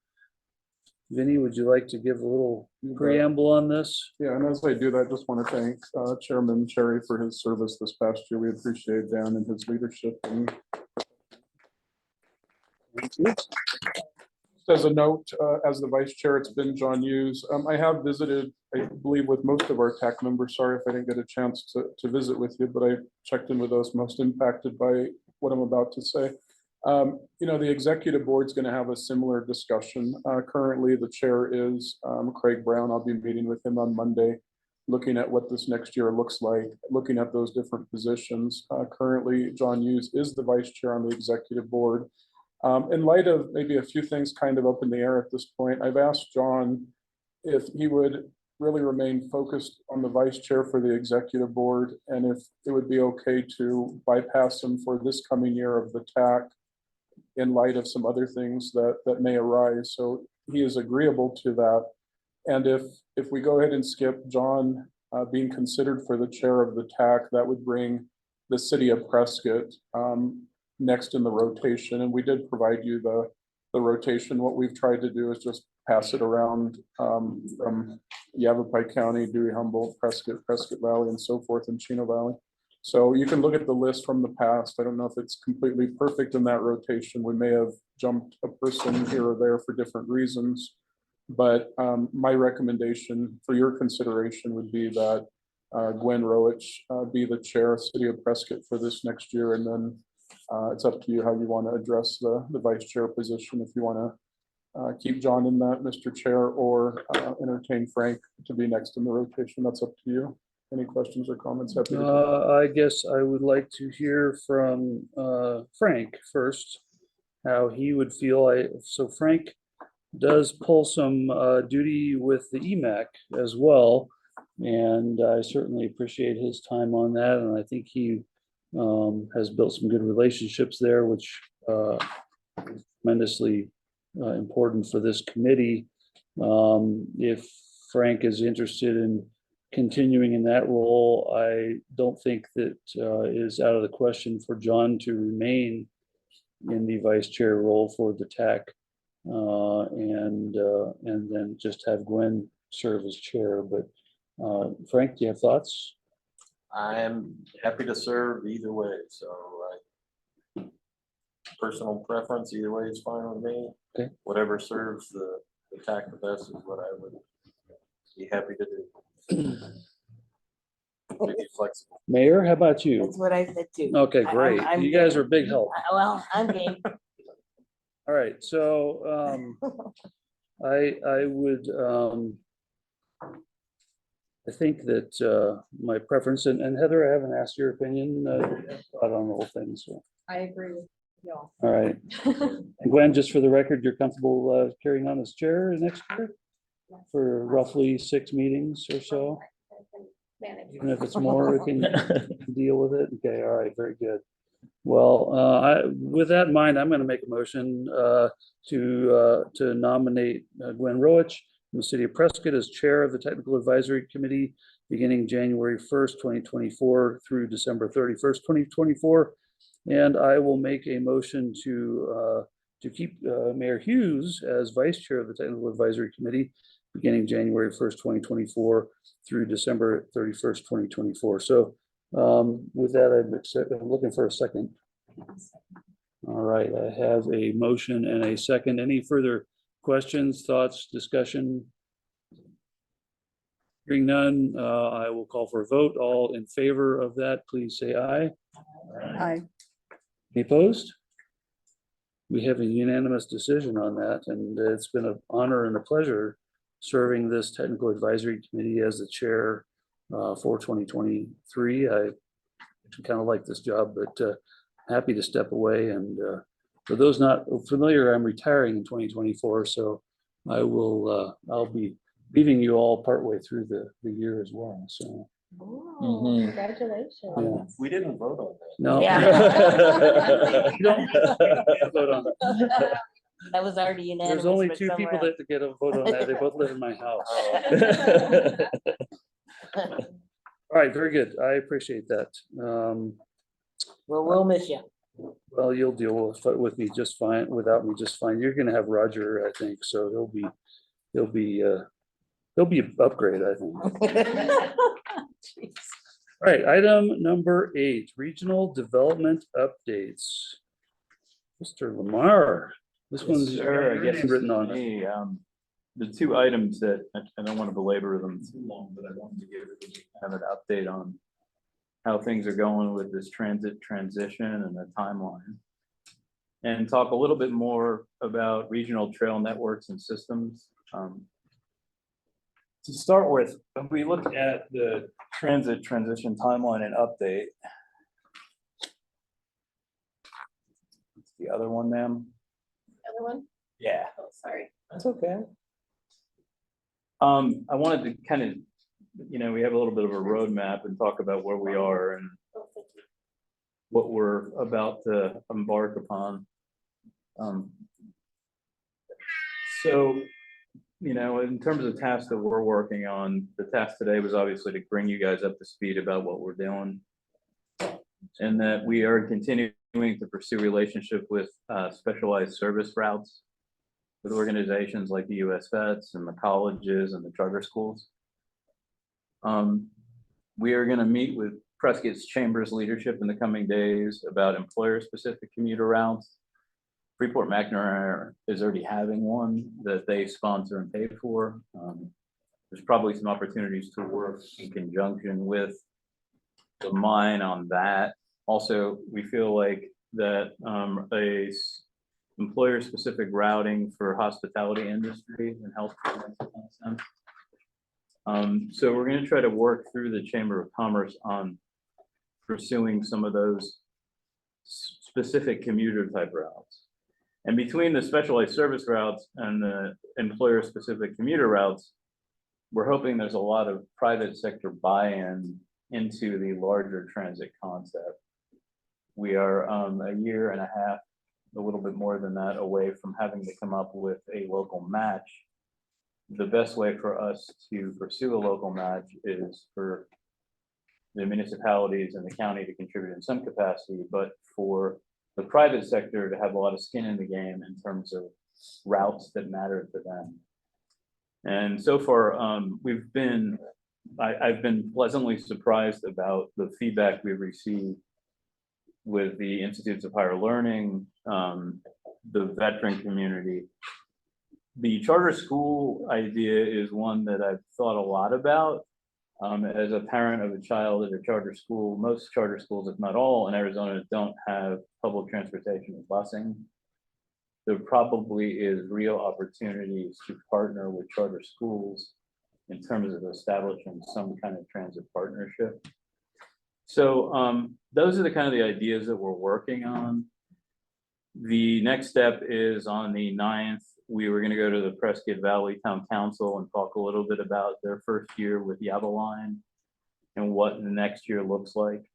Vinny, would you like to give a little preamble on this? Yeah, and as I do that, I just want to thank Chairman Cherry for his service this past year. We appreciate Dan and his leadership. And as a note, as the vice chair, it's been John Hughes. I have visited, I believe, with most of our TAC members. Sorry if I didn't get a chance to visit with you, but I checked in with those most impacted by what I'm about to say. The executive board is going to have a similar discussion. Currently, the chair is Craig Brown. I'll be meeting with him on Monday. looking at what this next year looks like, looking at those different positions. Currently, John Hughes is the vice chair on the executive board. In light of maybe a few things kind of up in the air at this point, I've asked John if he would really remain focused on the vice chair for the executive board, and if it would be okay to bypass him for this coming year of the TAC in light of some other things that may arise. So he is agreeable to that. And if we go ahead and skip John being considered for the chair of the TAC, that would bring the city of Prescott next in the rotation. And we did provide you the rotation. What we've tried to do is just pass it around from Yavapai County, Dewey, Humboldt, Prescott, Prescott Valley, and so forth in Chino Valley. So you can look at the list from the past. I don't know if it's completely perfect in that rotation. We may have jumped a person here or there for different reasons. But my recommendation for your consideration would be that Gwen Roach be the chair of City of Prescott for this next year. And then it's up to you how you want to address the vice chair position. If you want to keep John in that, Mr. Chair, or entertain Frank to be next in the rotation. That's up to you. Any questions or comments? Happy to I guess I would like to hear from Frank first, how he would feel. So Frank does pull some duty with the EMAC as well, and I certainly appreciate his time on that. And I think he has built some good relationships there, which is tremendously important for this committee. If Frank is interested in continuing in that role, I don't think that it is out of the question for John to remain in the vice chair role for the TAC, and then just have Gwen serve as chair. But Frank, do you have thoughts? I'm happy to serve either way, so personal preference, either way is fine with me. Okay. Whatever serves the TAC the best is what I would be happy to do. Be flexible. Mayor, how about you? That's what I said too. Okay, great. I'm You guys game. are a big help. Well, I'm game. All right, so I would I think that my preference, and Heather, I haven't asked your opinion on the whole thing, so. I agree with y'all. All right. And Gwen, just for the record, you're comfortable carrying on as chair next year for roughly 6 meetings or so? Even if it's more, we can deal with it. Okay, all right, very good. Well, with that in mind, I'm going to make a motion to nominate Gwen Roach from the City of Prescott as chair of the Technical Advisory Committee beginning January 1st, 2024 through December 31st, 2024. And I will make a motion to keep Mayor Hughes as vice chair of the Technical Advisory Committee beginning January 1st, 2024 through December 31st, 2024. So with that, I'm looking for a second. All right, I have a motion and a second. Any further questions, thoughts, discussion? Hearing none, I will call for a vote. All in favor of that, please say aye. Aye. Any opposed? We have a unanimous decision on that, and it's been an honor and a pleasure serving this technical advisory committee as the chair for 2023. I kind of like this job, but happy to step away. And for those not familiar, I'm retiring in 2024, so I will. I'll be leaving you all partway through the year as well. So. Oh, congratulations. Yeah. We didn't vote on that. No. Yeah. You don't vote on that. That was already unanimous. There's only but 2 somewhere people else. that get a vote on that. They both live in my house. All right, very good. I appreciate that. Well, we'll miss you. Well, you'll deal with me just fine, without me just fine. You're gonna have Roger, I think, so he'll be an upgrade, I think. All right, item number 8, regional development updates. Mr. Lamar, this one's Sure, I guess it's written on it. me. The 2 items that I don't want to belabor them too long, but I wanted to give kind of an update on how things are going with this transition and the timeline. And talk a little bit more about regional trail networks and systems. To start with, if we look at the transit transition timeline and update. The other one, ma'am? Other one? Yeah. Oh, sorry. That's okay. I wanted to kind of, we have a little bit of a roadmap and talk about where we are and Oh, thank you. what we're about to embark upon. So, in terms of tasks that we're working on, the task today was obviously to bring you guys up to speed about what we're doing. And that we are continuing to pursue relationship with specialized service routes with organizations like the US Vets and the colleges and the charter schools. We are going to meet with Prescott's Chamber's leadership in the coming days about employer-specific commuter routes. Freeport McNair is already having one that they sponsor and pay for. There's probably some opportunities to work in conjunction with the mine on that. Also, we feel like that employer-specific routing for hospitality industry and healthcare makes a ton of sense. So we're going to try to work through the Chamber of Commerce on pursuing some of those specific commuter type routes. And between the specialized service routes and the employer-specific commuter routes, we're hoping there's a lot of private sector buy-in into the larger transit concept. We are a year and a half, a little bit more than that, away from having to come up with a local match. The best way for us to pursue a local match is for the municipalities and the county to contribute in some capacity, but for the private sector to have a lot of skin in the game in terms of routes that matter to them. And so far, I've been pleasantly surprised about the feedback we've received with the Institutes of Higher Learning, the veteran community. The charter school idea is one that I've thought a lot about. As a parent of a child at a charter school, most charter schools, if not all, in Arizona don't have public transportation and busing. There probably is real opportunities to partner with charter schools in terms of establishing some kind of transit partnership. So those are the kind of the ideas that we're working on. The next step is on the 9th. We were going to go to the Prescott Valley Town Council and talk a little bit about their first year with Yavaline and what the next year looks like.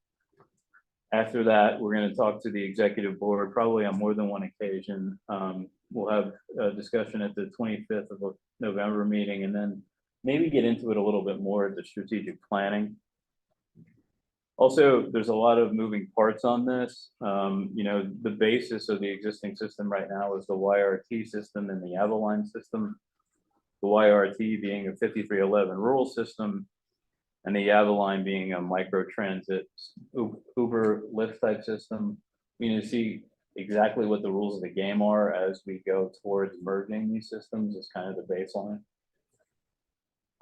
After that, we're going to talk to the executive board, probably on more than one occasion. We'll have a discussion at the 25th of November meeting, and then maybe get into it a little bit more at the strategic planning. Also, there's a lot of moving parts on this. The basis of the existing system right now is the YRT system and the Yavaline system. The YRT being a 5311 rural system, and the Yavaline being a micro transit Uber Lyft type system. We need to see exactly what the rules of the game are as we go towards merging these systems is kind of the baseline.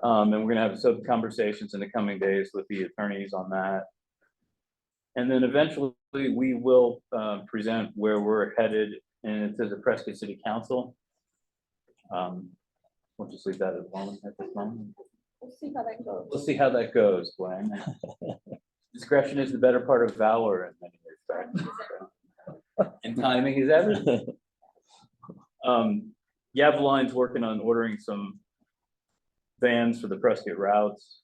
And we're gonna have some conversations in the coming days with the attorneys on that. And then eventually we will present where we're headed and to the Prescott City Council. We'll just leave that alone at this moment. We'll see how that goes. We'll see how that goes, Glenn. Discretion is the better part of valor in many respects. And timing is everything. Yavaline's working on ordering some vans for the Prescott routes.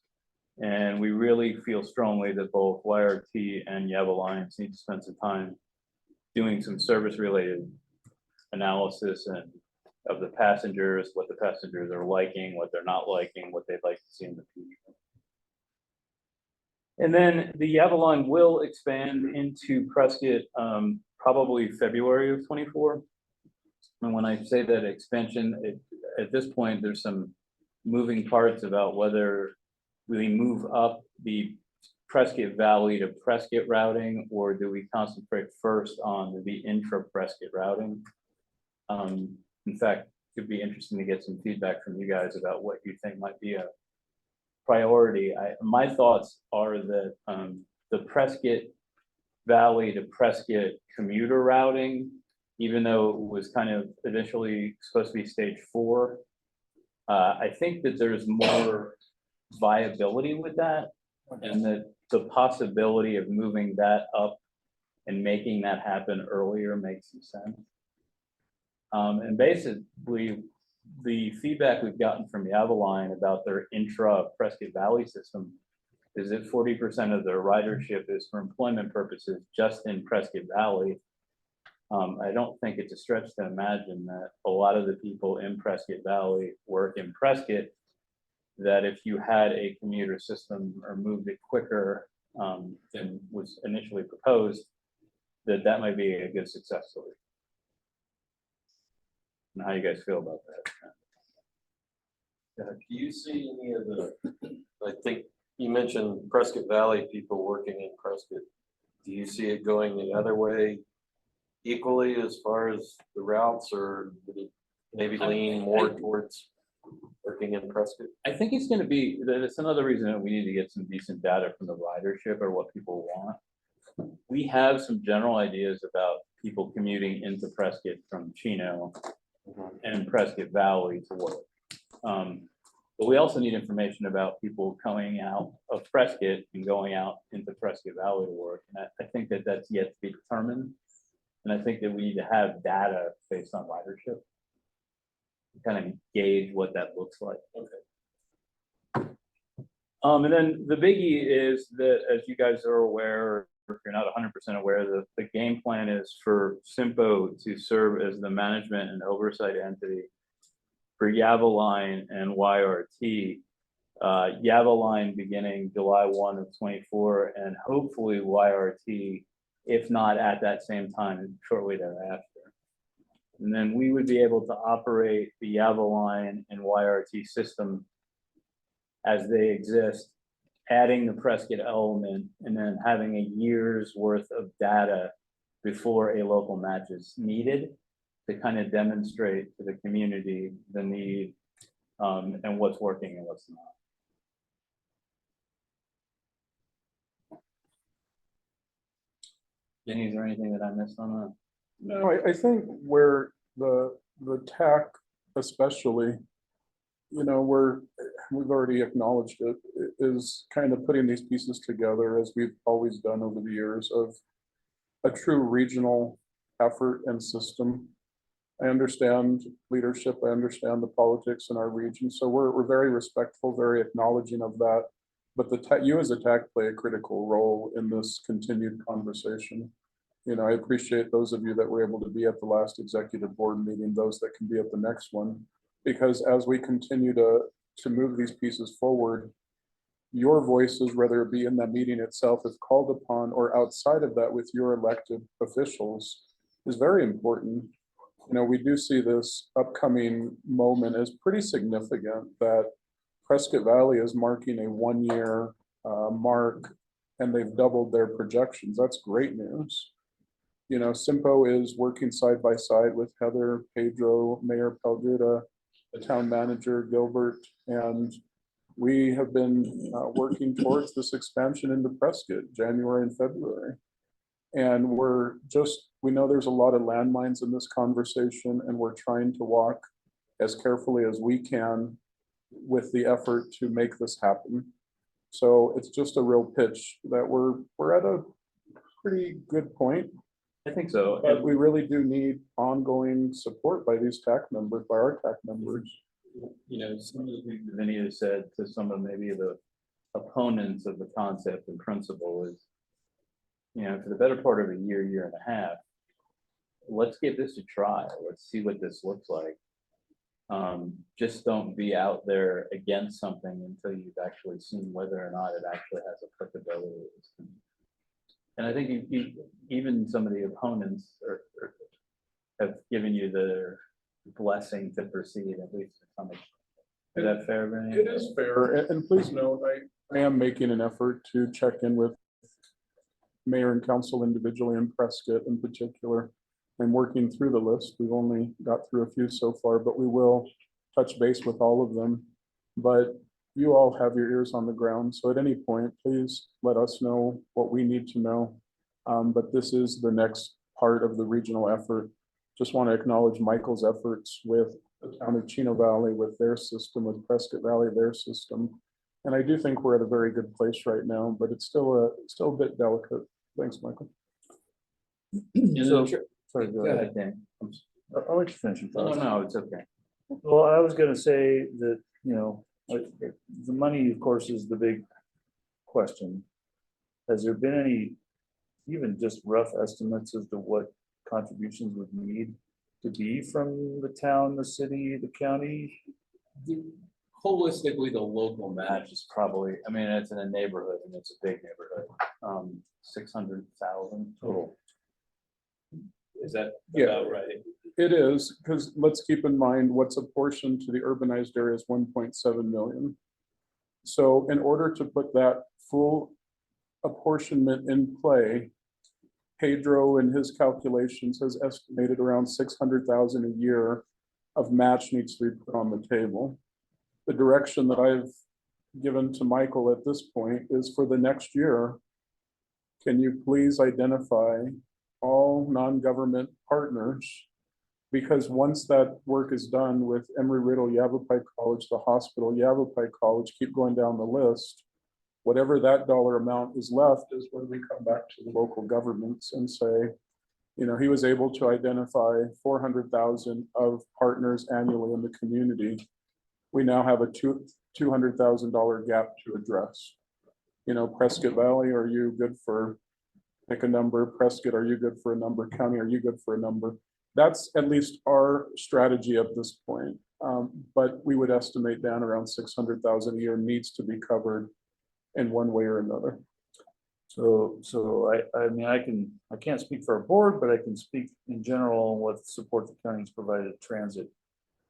And we really feel strongly that both YRT and Yavaline need to spend some time doing some service related analysis and of the passengers, what the passengers are liking, what they're not liking, what they'd like to see in the future. And then the Yavaline will expand into Prescott probably February of 24. And when I say that expansion, at this point, there's some moving parts about whether we move up the Prescott Valley to Prescott routing, or do we concentrate first on the intra-Prescott routing? In fact, it could be interesting to get some feedback from you guys about what you think might be a priority. My thoughts are that the Prescott Valley to Prescott commuter routing, even though it was kind of initially supposed to be stage 4, I think that there's more viability with that, and that the possibility of moving that up and making that happen earlier makes some sense. And basically, the feedback we've gotten from Yavaline about their intra Prescott Valley system is that 40% of their ridership is for employment purposes just in Prescott Valley. I don't think it's a stretch to imagine that a lot of the people in Prescott Valley work in Prescott, that if you had a commuter system or moved it quicker than was initially proposed, that might be a good success story. And how you guys feel about that? Do you see any of the, I think you mentioned Prescott Valley people working in Prescott. Do you see it going the other way equally as far as the routes, or would it maybe lean more towards working in Prescott? I think it's going to be, that's another reason that we need to get some decent data from the ridership or what people want. We have some general ideas about people commuting into Prescott from Chino and Prescott Valley to work. But we also need information about people coming out of Prescott and going out into Prescott Valley to work. And I think that that's yet to be determined. And I think that we need to have data based on ridership to kind of gauge what that looks like. Okay. And then the biggie is that, as you guys are aware, if you're not 100% aware, the game plan is for CYMPO to serve as the management and oversight entity for Yavaline and YRT. Yavaline beginning July 1 of 24, and hopefully YRT, if not at that same time, shortly thereafter. And then we would be able to operate the Yavaline and YRT system as they exist, adding the Prescott element, and then having a year's worth of data before a local match is needed to kind of demonstrate to the community the need and what's working and what's not. Jenny, is there anything that I missed on that? No, I think where the TAC especially, you know, we've already acknowledged it, is kind of putting these pieces together as we've always done over the years of a true regional effort and system. I understand leadership, I understand the politics in our region, so we're very respectful, very acknowledging of that. But you as a TAC play a critical role in this continued conversation. You know, I appreciate those of you that were able to be at the last executive board meeting, those that can be at the next one, because as we continue to move these pieces forward, your voices, whether it be in that meeting itself, if called upon, or outside of that with your elected officials, is very important. You know, we do see this upcoming moment as pretty significant, that Prescott Valley is marking a 1-year mark, and they've doubled their projections. That's great news. You know, CYMPO is working side by side with Heather, Pedro, Mayor Peldrita, the town manager, Gilbert, and we have been working towards this expansion into Prescott, January and February. And we know there's a lot of landmines in this conversation, and we're trying to walk as carefully as we can with the effort to make this happen. So it's just a real pitch that we're at a pretty good point. I think so. But we really do need ongoing support by these TAC members, by our TAC members. You know, some of the things that Vinny has said to some of maybe the opponents of the concept and principle is, you know, for the better part of a year, year and a half, let's give this a try. Let's see what this looks like. Just don't be out there against something until you've actually seen whether or not it actually has applicability. And I think even some of the opponents have given you their blessing to proceed, at least to some extent. Is that fair, Vinny? It is fair, and please note, I am making an effort to check in with mayor and council individually in Prescott in particular. I'm working through the list. We've only got through a few so far, but we will touch base with all of them. But you all have your ears on the ground, so at any point, please let us know what we need to know. But this is the next part of the regional effort. just want to acknowledge Michael's efforts with the town of Chino Valley, with their system, with Prescott Valley, their system. And I do think we're at a very good place right now, but it's still a bit delicate. Thanks, Michael. So, Sure. sorry, Go ahead, Dan. I'll let you finish your No, thoughts. no, it's okay. Well, I was gonna say that, like, the money, of course, is the big question. Has there been any, even just rough estimates as to what contributions would need to be from the town, the city, the county? Holistically, the local match is probably, I mean, it's in a neighborhood and it's a big neighborhood, 600,000 total. Is that Yeah. about right? It is, because let's keep in mind what's apportioned to the urbanized area is 1.7 million. So in order to put that full apportionment in play, Pedro in his calculations has estimated around 600,000 a year of match needs to be put on the table. The direction that I've given to Michael at this point is for the next year, can you please identify all non-government partners? Because once that work is done with Embry-Riddle, Yavapai College, the hospital, Yavapai College, keep going down the list, whatever that dollar amount is left is when we come back to the local governments and say, he was able to identify 400,000 of partners annually in the community. We now have a $200,000 gap to address. Prescott Valley, are you good for, pick a number? Prescott, are you good for a number? County, are you good for a number? That's at least our strategy at this point. But we would estimate down around 600,000 a year needs to be covered in one way or another. So I mean, I can't speak for our board, but I can speak in general on what support the county's provided transit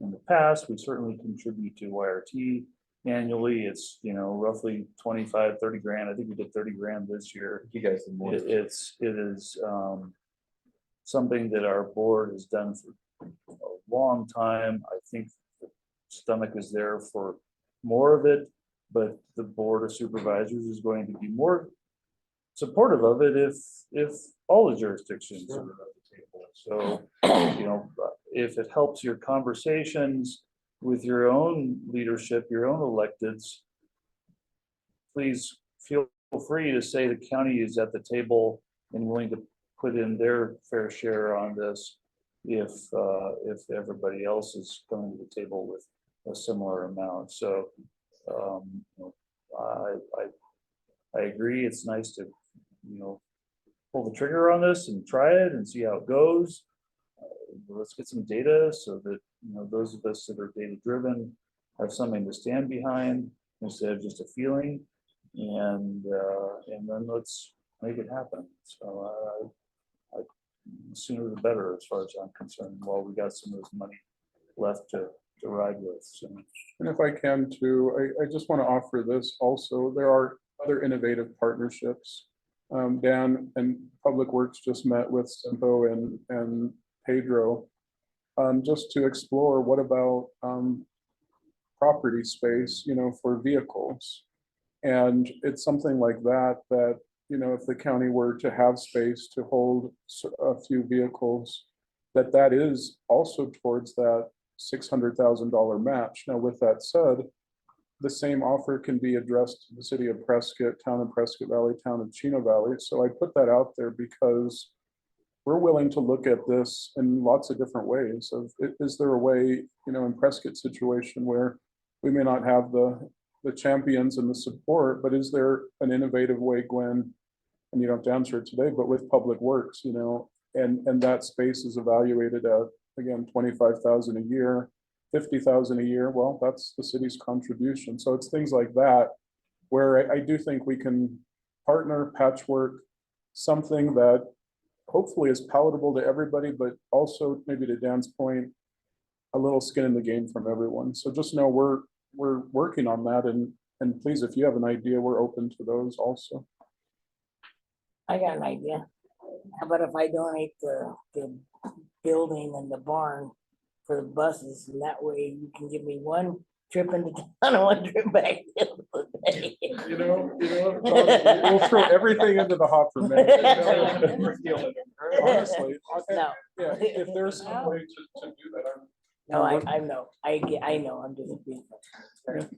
in the past. We certainly contribute to YRT annually. It's, roughly 25, 30 grand. I think we did 30 grand this year. You guys did more. It is something that our board has done for a long time. I think the stomach is there for more of it, but the board of supervisors is going to be more supportive of it if all the jurisdictions are at the table. So, if it helps your conversations with your own leadership, your own electeds, please feel free to say the county is at the table and willing to put in their fair share on this if everybody else is coming to the table with a similar amount. So I agree. It's nice to pull the trigger on this and try it and see how it goes. Let's get some data so that those of us that are data driven have something to stand behind instead of just a feeling, and then let's make it happen. So the sooner the better, as far as I'm concerned. While we got some of this money left to ride with. So. And if I can too, I just want to offer this also. There are other innovative partnerships. Dan and Public Works just met with CYMPO and Pedro just to explore what about property space, for vehicles. And it's something like that, if the county were to have space to hold a few vehicles, that is also towards that $600,000 match. Now, with that said, the same offer can be addressed to the city of Prescott, town of Prescott Valley, town of Chino Valley. So I put that out there because we're willing to look at this in lots of different ways. Is there a way, in Prescott's situation where we may not have the champions and the support, but is there an innovative way, Gwen, and you don't have to answer it today, but with Public Works, and that space is evaluated at, again, 25,000 a year, 50,000 a year. Well, that's the city's contribution. So it's things like that where I do think we can partner, patchwork, something that hopefully is palatable to everybody, but also maybe to Dan's point, a little skin in the game from everyone. So just know we're working on that, and please, if you have an idea, we're open to those also. I got an idea. How about if I donate the building and the barn for the buses, and that way you can give me one trip into town and one trip back. the other day. We'll throw everything into the hopper, man. Honestly, No. yeah, if there's some way to do that, No, I know, I know, I'm just being.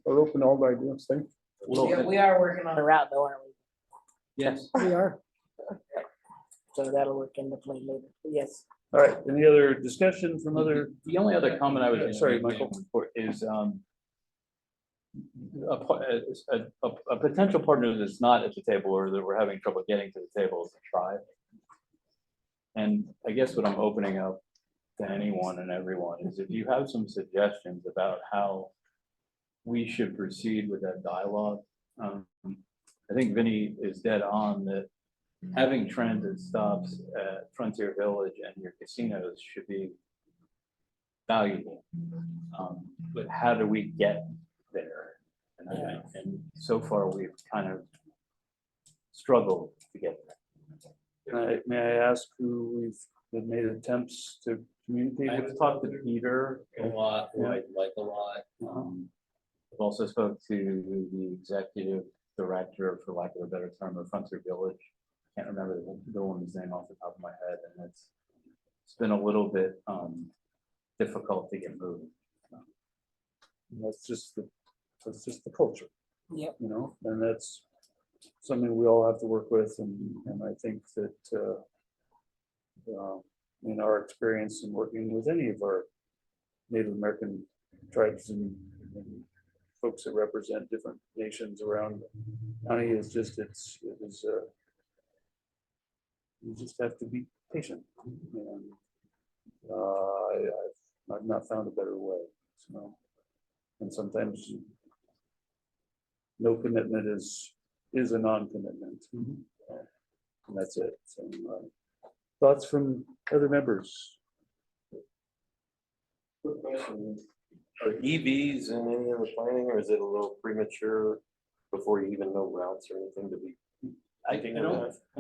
we're open to all the ideas. Thank you. We are working on a route though, aren't we? Yes. We are. So that'll work in the plan later, yes. All right, any other discussion from other? The only other comment I was gonna Sorry, make Michael. is a potential partner that's not at the table or that we're having trouble getting to the table is the tribe. And I guess what I'm opening up to anyone and everyone is if you have some suggestions about how we should proceed with that dialogue. I think Vinny is dead on that having transit stops at Frontier Village and your casinos should be valuable. But how do we get there? And so far, we've kind of struggled to get there. May I ask who we've made attempts to communicate with? I've talked to Peter A lot, who I like a lot. I've also spoke to the executive director, for lack of a better term, of Frontier Village. Can't remember the woman's name off the top of my head, and it's been a little bit difficult to get moving. That's just the culture. Yep. You know, and that's something we all have to work with, and I think that in our experience in working with any of our Native American tribes and folks that represent different nations around the county is just you just have to be patient. And I've not found a better way. So, and sometimes no commitment is a non-commitment. And that's it. So, thoughts from other members? Quick question. Are EVs in any of the planning, or is it a little premature before you even know routes or anything to be? I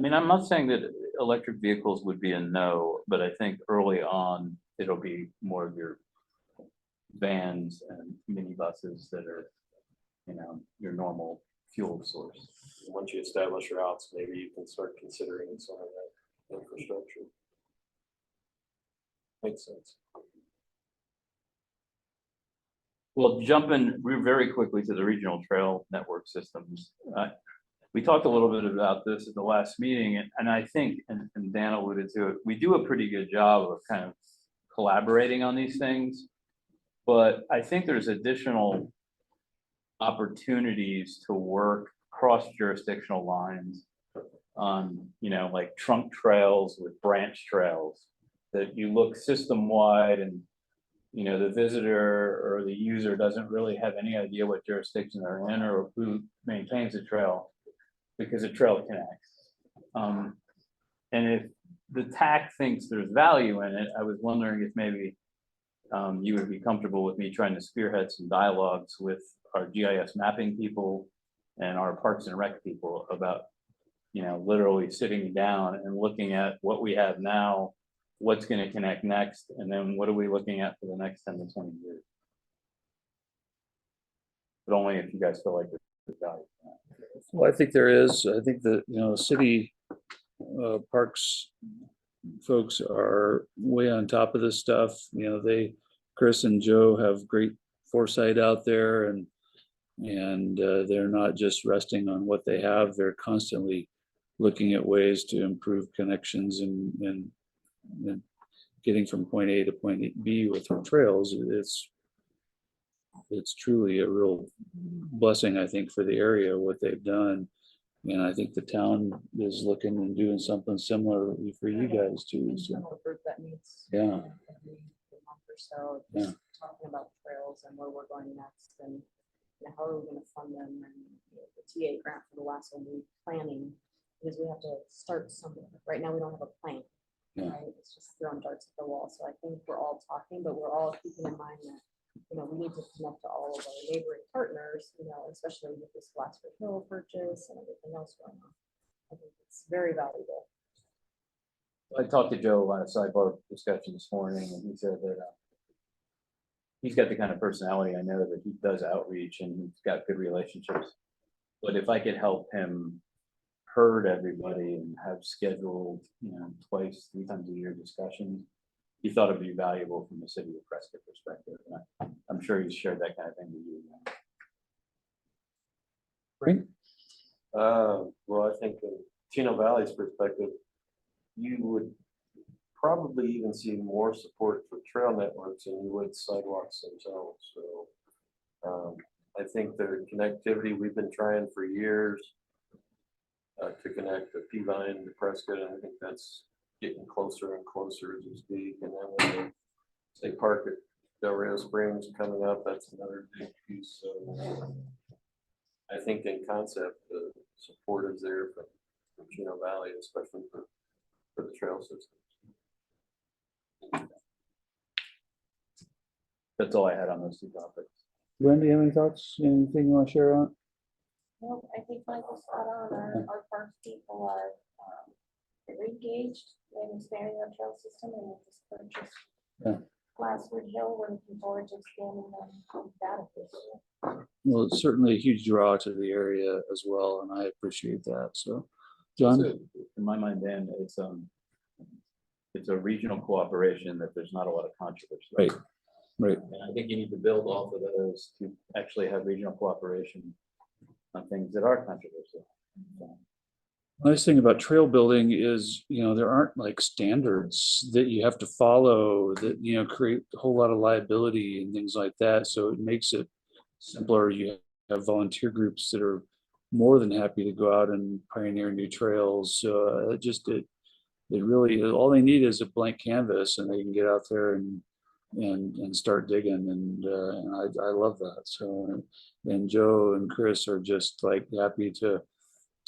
mean, I'm not saying that electric vehicles would be a no, but I think early on, it'll be more of your vans and minibuses that are, your normal fuel source. Once you establish routes, maybe you can start considering some of that infrastructure. Makes sense. Well, jumping very quickly to the regional trail network systems. We talked a little bit about this at the last meeting, and I think, and Dan alluded to it, we do a pretty good job of kind of collaborating on these things. But I think there's additional opportunities to work cross jurisdictional lines on, like trunk trails with branch trails that you look system wide and the visitor or the user doesn't really have any idea what jurisdiction they're in or who maintains the trail because the trail connects. And if the TAC thinks there's value in it, I was wondering if maybe you would be comfortable with me trying to spearhead some dialogues with our GIS mapping people and our Parks and Rec people about, literally sitting down and looking at what we have now, what's going to connect next, and then what are we looking at for the next 10 to 20 years? But only if you guys feel like there's value. Well, I think there is. I think that, city parks folks are way on top of this stuff. Chris and Joe have great foresight out there, and they're not just resting on what they have. They're constantly looking at ways to improve connections and getting from point A to point B with our trails. It's truly a real blessing, I think, for the area, what they've done. And I think the town is looking and doing something similar for you guys too. So, Internal group that meets. Yeah. Every month or so, Yeah. just talking about trails and where we're going next and how are we gonna fund them and the TA grant for the last one, we planning, because we have to start somewhere. Right now, we don't have a plan. Yeah. Right? It's just throwing darts at the wall. So I think we're all talking, but we're all keeping in mind that we need to connect to all of our neighboring partners, especially with this Glassford Hill purchase and everything else going on. I think it's very valuable. I talked to Joe on a sidebar discussion this morning, and he said that he's got the kind of personality I know that he does outreach and he's got good relationships. But if I could help him herd everybody and have scheduled, you know, twice, 3 times a year discussions, he thought it'd be valuable from the city of Prescott perspective. And I'm sure he's shared that kind of thing with you. Frank? Well, I think in Chino Valley's perspective, you would probably even see more support for trail networks than you would sidewalks themselves. So I think the connectivity, we've been trying for years to connect the Peavine to Prescott, and I think that's getting closer and closer as we speak. And then with the state park at Del Rio Springs coming up, that's another big piece. So I think in concept, the support is there from Chino Valley, especially for the trail system. That's all I had on those 2 topics. Glenn, do you have any thoughts? Anything you want to share on? Well, I think Michael's spot on. Our parks people are very engaged in expanding our trail system, and we just purchased Glasswood Hill. We're looking forward to expanding that this year. Well, it's certainly a huge draw to the area as well, and I appreciate that. So, John? So, in my mind, Dan, it's a regional cooperation that there's not a lot of controversy. Right. Right. And I think you need to build off of those to actually have regional cooperation on things that are controversial. Nice thing about trail building is, you know, there aren't like standards that you have to follow that, you know, create a whole lot of liability and things like that. So it makes it simpler. You have volunteer groups that are more than happy to go out and pioneer new trails. It really, all they need is a blank canvas and they can get out there and start digging. And I love that. So, and Joe and Chris are just like happy to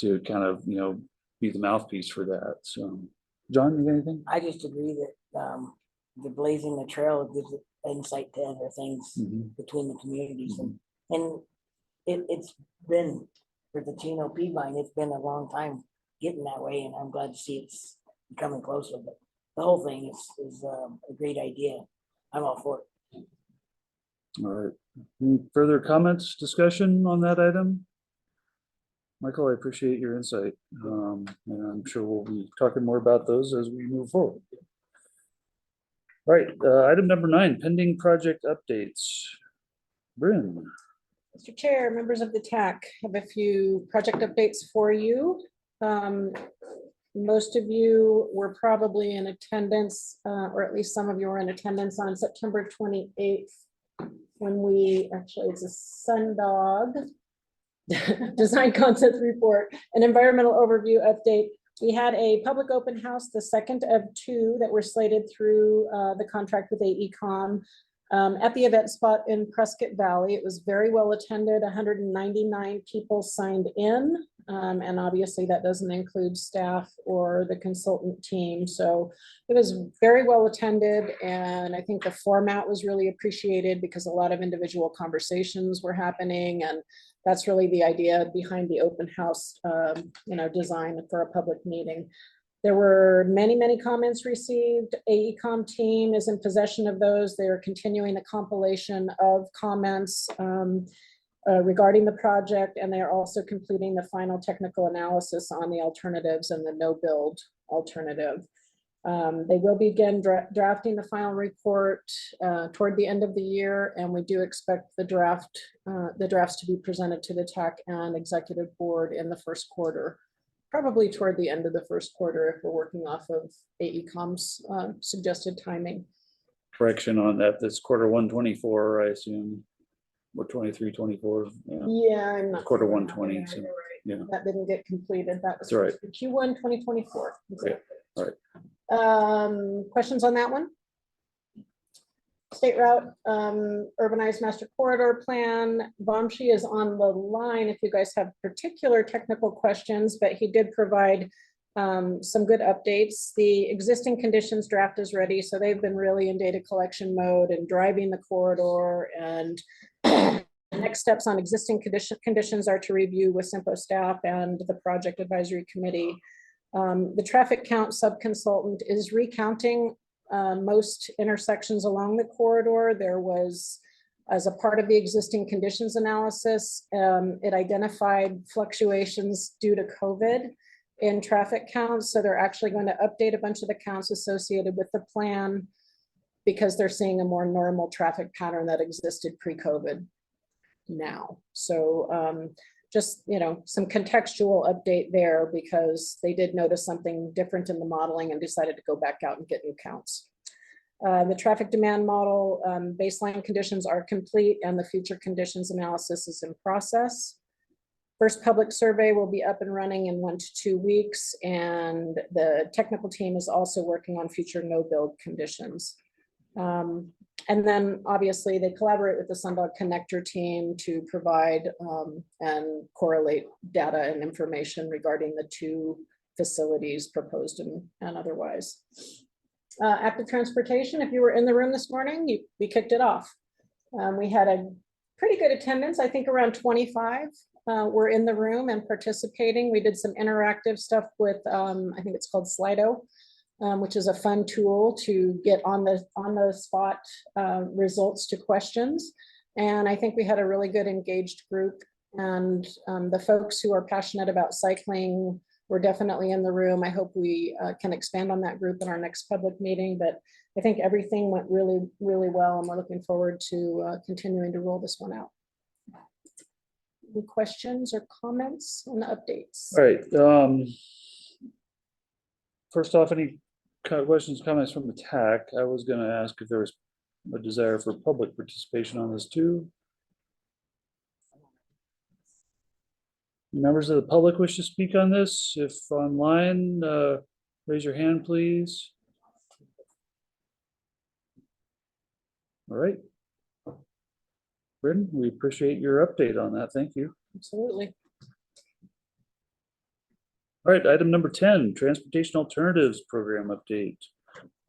kind of, you know, be the mouthpiece for that. So, John, you got anything? I just agree that the blazing the trail gives insight to other things between the communities. And it's been, for the Chino Peavine, it's been a long time getting that way, and I'm glad to see it's becoming closer. But the whole thing is a great idea. I'm all for it. All right. Any further comments, discussion on that item? Michael, I appreciate your insight. And I'm sure we'll be talking more about those as we move forward. All right, item number 9, pending project updates. Bryn. Mr. Chair, members of the TAC, have a few project updates for you. Most of you were probably in attendance, or at least some of you were in attendance on September 28th, when we, actually it's a Sundog design concept report, an environmental overview update. We had a public open house, the second of 2 that were slated through the contract with AECom at the event spot in Prescott Valley. It was very well attended. 199 people signed in. And obviously that doesn't include staff or the consultant team. So it was very well attended. And I think the format was really appreciated because a lot of individual conversations were happening. And that's really the idea behind the open house, design for a public meeting. There were many, many comments received. AECom team is in possession of those. They are continuing the compilation of comments regarding the project, and they are also completing the final technical analysis on the alternatives and the no-build alternative. They will begin drafting the final report toward the end of the year, and we do expect the drafts to be presented to the TAC and executive board in the first quarter, probably toward the end of the first quarter if we're working off of AECom's suggested timing. Correction on that, that's quarter 124, I assume, or 23, 24. Yeah, I'm not. Quarter 120, so, You're right. yeah. That didn't get completed. That was That's right. Q1 2024. Okay. All right. Questions on that one? State route, urbanized master corridor plan. Vamshi is on the line if you guys have particular technical questions, but he did provide some good updates. The existing conditions draft is ready, so they've been really in data collection mode and driving the corridor. And next steps on existing conditions are to review with CYMPO staff and the project advisory committee. The traffic count subconsultant is recounting most intersections along the corridor. There was, as a part of the existing conditions analysis, it identified fluctuations due to COVID in traffic counts. So they're actually going to update a bunch of the counts associated with the plan because they're seeing a more normal traffic pattern that existed pre-COVID now. So just, some contextual update there because they did notice something different in the modeling and decided to go back out and get new counts. The traffic demand model baseline conditions are complete and the future conditions analysis is in process. First public survey will be up and running in 1 to 2 weeks, and the technical team is also working on future no build conditions. And then obviously they collaborate with the Sundog Connector team to provide and correlate data and information regarding the 2 facilities proposed and otherwise. Active transportation, if you were in the room this morning, we kicked it off. We had a pretty good attendance. I think around 25 were in the room and participating. We did some interactive stuff with, I think it's called Slido, which is a fun tool to get on the spot results to questions. And I think we had a really good engaged group, and the folks who are passionate about cycling were definitely in the room. I hope we can expand on that group in our next public meeting, but I think everything went really, really well, and we're looking forward to continuing to roll this one out. Any questions or comments on the updates? All right. First off, any questions, comments from the TAC? I was going to ask if there was a desire for public participation on this too. Members of the public wish to speak on this? If online, raise your hand, please. All right. Britton, we appreciate your update on that. Thank you. Absolutely. All right, item number 10, Transportation Alternatives Program update.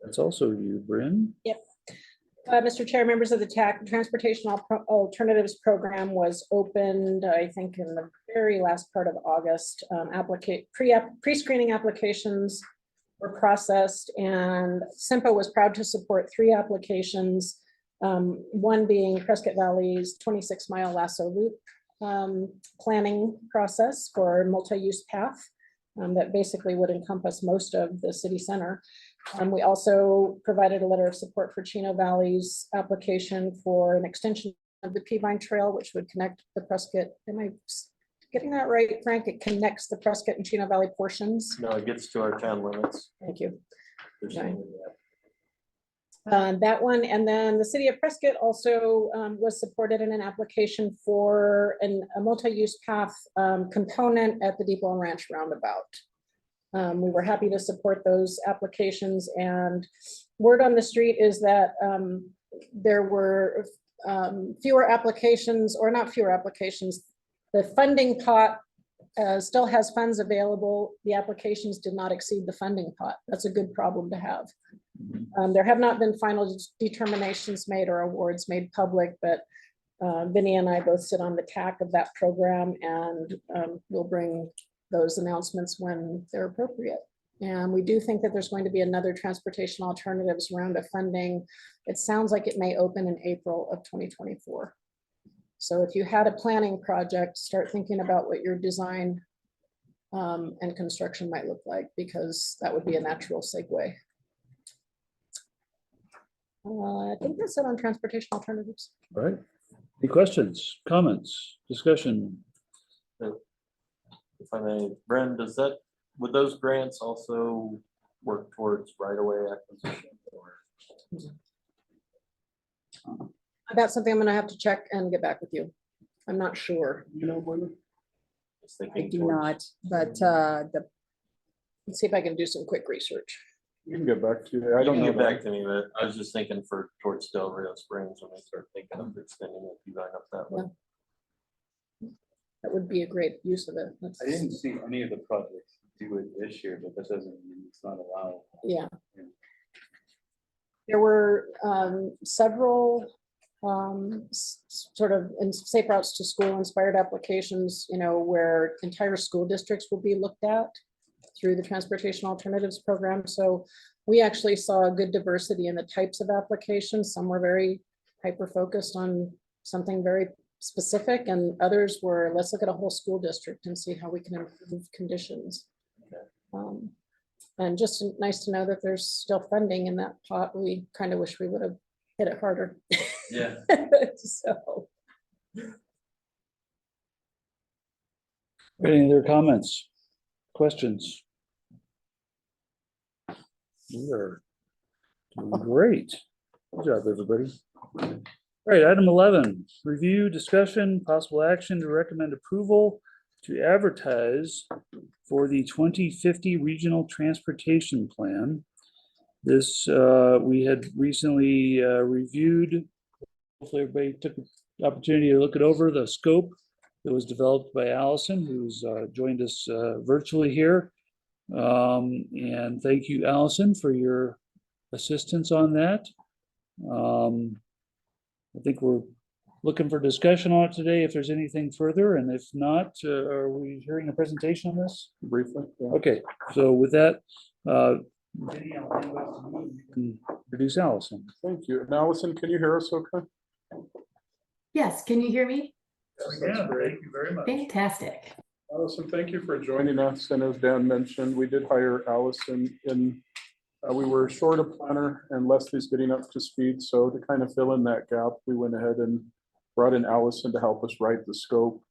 That's also you, Bryn. Yep. Mr. Chair, members of the TAC, Transportation Alternatives Program was opened, I think, in the very last part of August. Pre-screening applications were processed, and CYMPO was proud to support 3 applications, one being Prescott Valley's 26-mile Lasso Loop planning process for multi-use path that basically would encompass most of the city center. We also provided a letter of support for Chino Valley's application for an extension of the Peavine Trail, which would connect the Prescott. Am I getting that right, Frank? It connects the Prescott and Chino Valley portions. No, it gets to our town limits. Thank you. There's Okay. no- That one, and then the city of Prescott also was supported in an application for a multi-use path component at the Depot and Ranch roundabout. We were happy to support those applications, and word on the street is that there were fewer applications, or not fewer applications. The funding pot still has funds available. The applications did not exceed the funding pot. That's a good problem to have. There have not been final determinations made or awards made public, but Vinny and I both sit on the TAC of that program, and we'll bring those announcements when they're appropriate. And we do think that there's going to be another transportation alternatives round of funding. It sounds like it may open in April of 2024. So if you had a planning project, start thinking about what your design and construction might look like, because that would be a natural segue. I think that's it on transportation alternatives. All right. Any questions, comments, discussion? If I may, Bren, would those grants also work towards right-of-way acquisition? Or That's something I'm gonna have to check and get back with you. I'm not sure. You know, Gwen? just I thinking do towards- not, but Let's see if I can do some quick research. You can get back to you. I You don't can know. get back to me, but I was just thinking towards Del Rio Springs when I start thinking of extending it, you line up that way. That would be a great use of it. I didn't see any of the projects do it this year, but that doesn't mean it's not allowed. Yeah. There were several sort of safe routes to school inspired applications, where entire school districts will be looked at through the transportation alternatives program. So we actually saw a good diversity in the types of applications. Some were very hyper-focused on something very specific, and others were, let's look at a whole school district and see how we can improve conditions. And just nice to know that there's still funding in that pot. We kind of wish we would have hit it harder. Yeah. So, Any other comments, questions? We are doing great. Good job, everybody. All right, item 11, review, discussion, possible action to recommend approval to advertise for the 2050 Regional Transportation Plan. This, we had recently reviewed. Hopefully everybody took the opportunity to look it over, the scope that was developed by Allison, who's joined us virtually here. And thank you, Allison, for your assistance on that. I think we're looking for discussion on it today, if there's anything further, and if not, are we hearing a presentation on this? Briefly. Yeah. Okay, so with that, Vinny, I'll hand it off to you. You can introduce Allison. Thank you. And Allison, can you hear us okay? Yes, can you hear me? Yeah, thank you very much. Fantastic. Allison, thank you for joining us. And as Dan mentioned, we did hire Allison in, we were short a planner and Leslie's getting up to speed. So to kind of fill in that gap, we went ahead and brought in Allison to help us write the scope.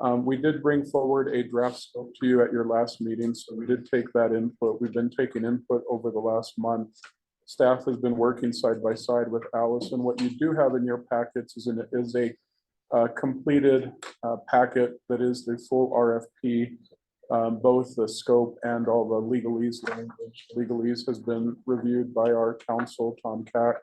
We did bring forward a draft scope to you at your last meeting. So we did take that input. We've been taking input over the last month. Staff has been working side by side with Allison. What you do have in your packets is a completed packet that is the full RFP, both the scope and all the legalese language. Legalese has been reviewed by our counsel, Tom CAC.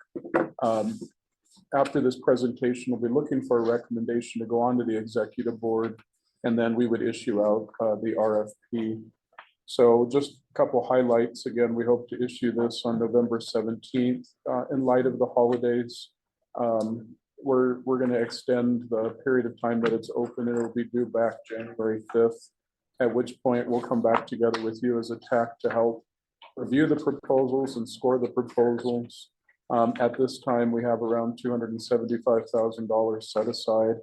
After this presentation, we'll be looking for a recommendation to go on to the executive board, and then we would issue out the RFP. So just a couple highlights. Again, we hope to issue this on November 17th. In light of the holidays, we're going to extend the period of time that it's open. It'll be due back January 5th, at which point we'll come back together with you as a TAC to help review the proposals and score the proposals. At this time, we have around $275,000 set aside.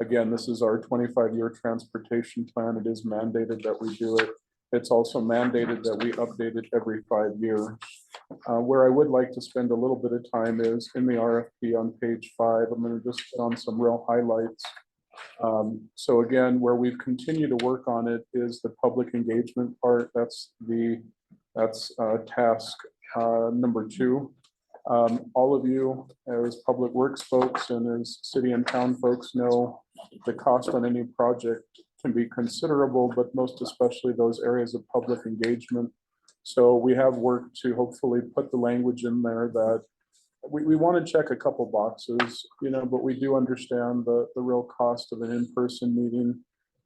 Again, this is our 25-year transportation plan. It is mandated that we do it. It's also mandated that we update it every 5 years. Where I would like to spend a little bit of time is in the RFP on page 5. I'm going to just put on some real highlights. So again, where we've continued to work on it is the public engagement part. That's task number 2. All of you as public works folks and as city and town folks know the cost on any project can be considerable, but most especially those areas of public engagement. So we have worked to hopefully put the language in there that we want to check a couple boxes, but we do understand the real cost of an in-person meeting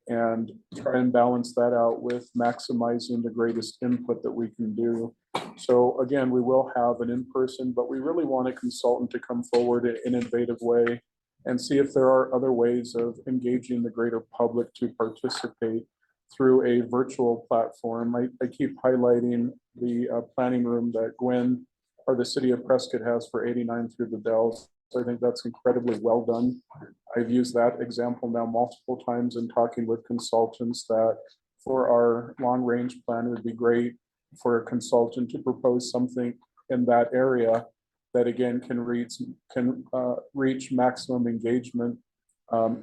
and try and balance that out with maximizing the greatest input that we can do. So again, we will have an in-person, but we really want a consultant to come forward in an innovative way and see if there are other ways of engaging the greater public to participate through a virtual platform. I keep highlighting the planning room that Gwen or the city of Prescott has for 89 through the Dells. So I think that's incredibly well done. I've used that example now multiple times in talking with consultants that for our long range plan, it would be great for a consultant to propose something in that area that again can reach maximum engagement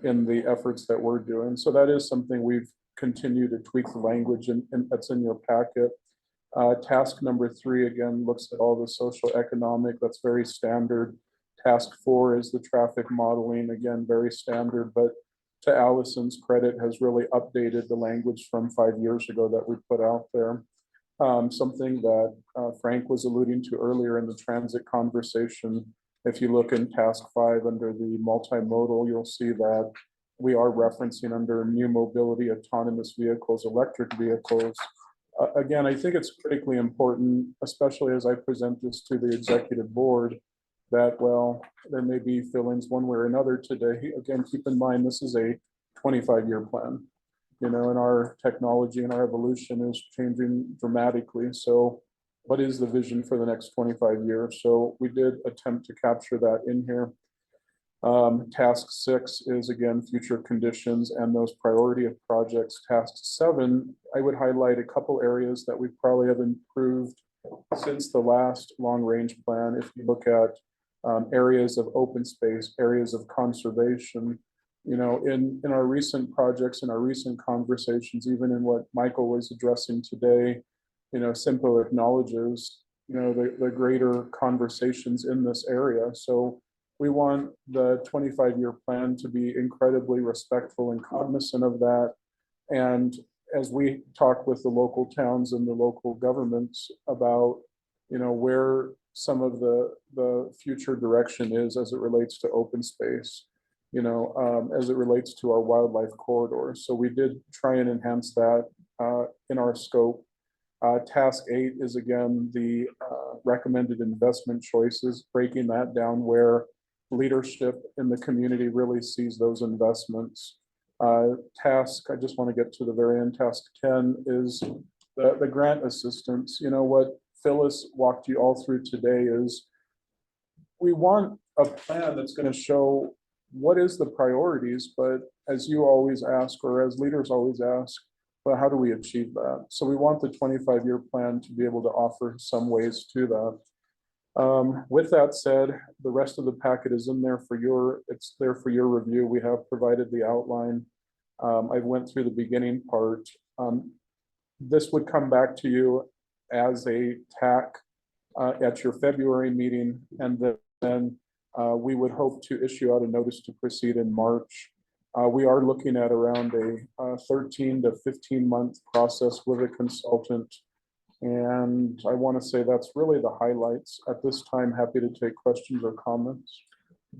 in the efforts that we're doing. So that is something we've continued to tweak the language and that's in your packet. Task number 3 again looks at all the social economic. That's very standard. Task 4 is the traffic modeling, again very standard, but to Allison's credit has really updated the language from 5 years ago that we put out there. Something that Frank was alluding to earlier in the transit conversation. If you look in task 5 under the multimodal, you'll see that we are referencing under new mobility, autonomous vehicles, electric vehicles. Again, I think it's critically important, especially as I present this to the executive board, that, well, there may be fill-ins one way or another today. Again, keep in mind, this is a 25-year plan. And our technology and our evolution is changing dramatically. So what is the vision for the next 25 years? So we did attempt to capture that in here. Task 6 is again, future conditions and those priority of projects. Task 7, I would highlight a couple areas that we probably have improved since the last long range plan. If you look at areas of open space, areas of conservation, you know, in our recent projects, in our recent conversations, even in what Michael was addressing today, you know, CYMPO acknowledges, you know, the greater conversations in this area. So we want the 25-year plan to be incredibly respectful and cognizant of that. And as we talk with the local towns and the local governments about, you know, where some of the future direction is as it relates to open space, you know, as it relates to our wildlife corridors. So we did try and enhance that in our scope. Task 8 is again the recommended investment choices, breaking that down where leadership in the community really sees those investments. Task, I just want to get to the very end, task 10 is the grant assistance. You know, what Phyllis walked you all through today is we want a plan that's going to show what is the priorities, but as you always ask, or as leaders always ask, well, how do we achieve that? So we want the 25-year plan to be able to offer some ways to that. With that said, the rest of the packet is in there for it's there for your review. We have provided the outline. I went through the beginning part. This would come back to you as a TAC at your February meeting, and then we would hope to issue out a notice to proceed in March. We are looking at around a 13 to 15 month process with a consultant. And I want to say that's really the highlights. At this time, happy to take questions or comments.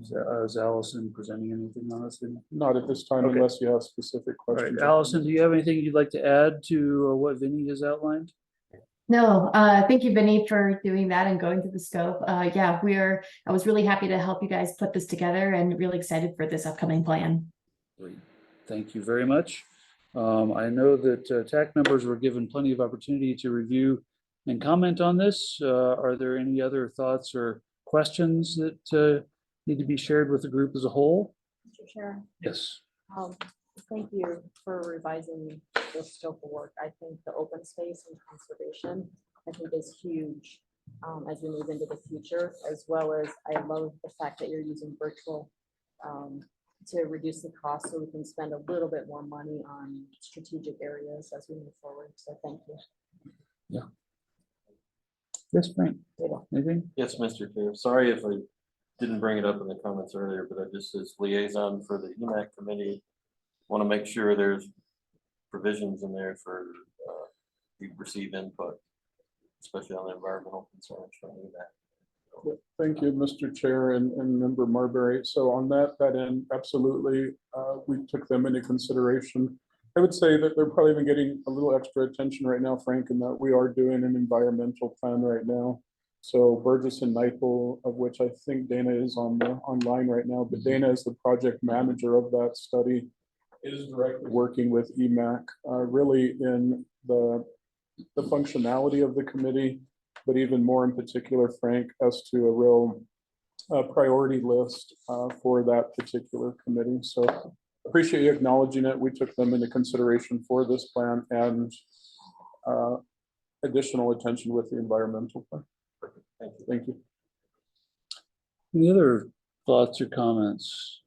Is Allison presenting anything on this? Not at this time, Okay. unless you have specific All right, questions. Allison, do you have anything you'd like to add to what Vinny has outlined? No, thank you, Vinny, for doing that and going through the scope. Yeah, I was really happy to help you guys put this together and really excited for this upcoming plan. Great. Thank you very much. I know that TAC members were given plenty of opportunity to review and comment on this. Are there any other thoughts or questions that need to be shared with the group as a whole? Mr. Chair, Yes. thank you for revising the scope of work. I think the open space and conservation, I think is huge as we move into the future, as well as I love the fact that you're using virtual to reduce the cost so we can spend a little bit more money on strategic areas as we move forward. So thank you. Yeah. Yes, Frank. Anything? Yes, Mr. Chair. Sorry if I didn't bring it up in the comments earlier, but I just, as liaison for the EMAC committee, want to make sure there's provisions in there for we receive input, especially on the environmental concerns from EMAC. Thank you, Mr. Chair and Member Marbury. So on that end, absolutely, we took them into consideration. I would say that they're probably even getting a little extra attention right now, Frank, in that we are doing an environmental plan right now. So Burgess and Nyepel, of which I think Dana is online right now, but Dana is the project manager of that study, is directly working with EMAC, really in the functionality of the committee, but even more in particular, Frank, as to a real priority list for that particular committee. So appreciate you acknowledging it. We took them into consideration for this plan and additional attention with the environmental plan. Thank you. Any other thoughts or comments?